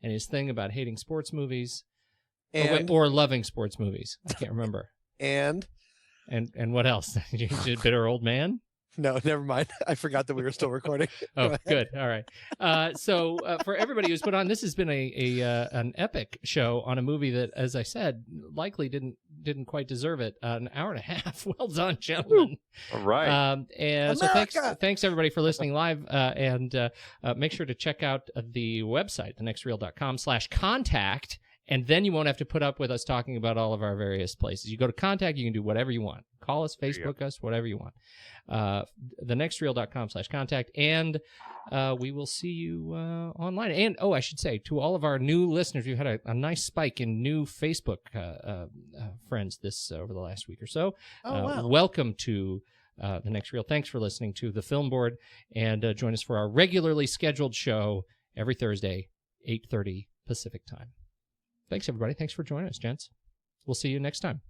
and his thing about hating sports movies And or loving sports movies. I can't remember. and And what else? You bitter old man. no, never mind. I forgot that we were still recording. Go Oh, ahead. good. All right. So for everybody who's put on, this has been an epic show on a movie that, as I said, likely didn't quite deserve it. An hour and a half. Well done, gentlemen. All right. And so America! thanks everybody for listening live. And make sure to check out the website, thenextreel.com/contact. And then you won't have to put up with us talking about all of our various places. You go to contact, you can do whatever you want. Call us, Facebook us, whatever you want. Thenextreel.com/contact. And we will see you online. And, I should say, to all of our new listeners, we've had a nice spike in new Facebook friends this over the last week or so. Oh, wow. Welcome to The Next Reel. Thanks for listening to The Film Board. And join us for our regularly scheduled show every Thursday, 8:30 Pacific time. Thanks, everybody. Thanks for joining us, gents. We'll see you next time.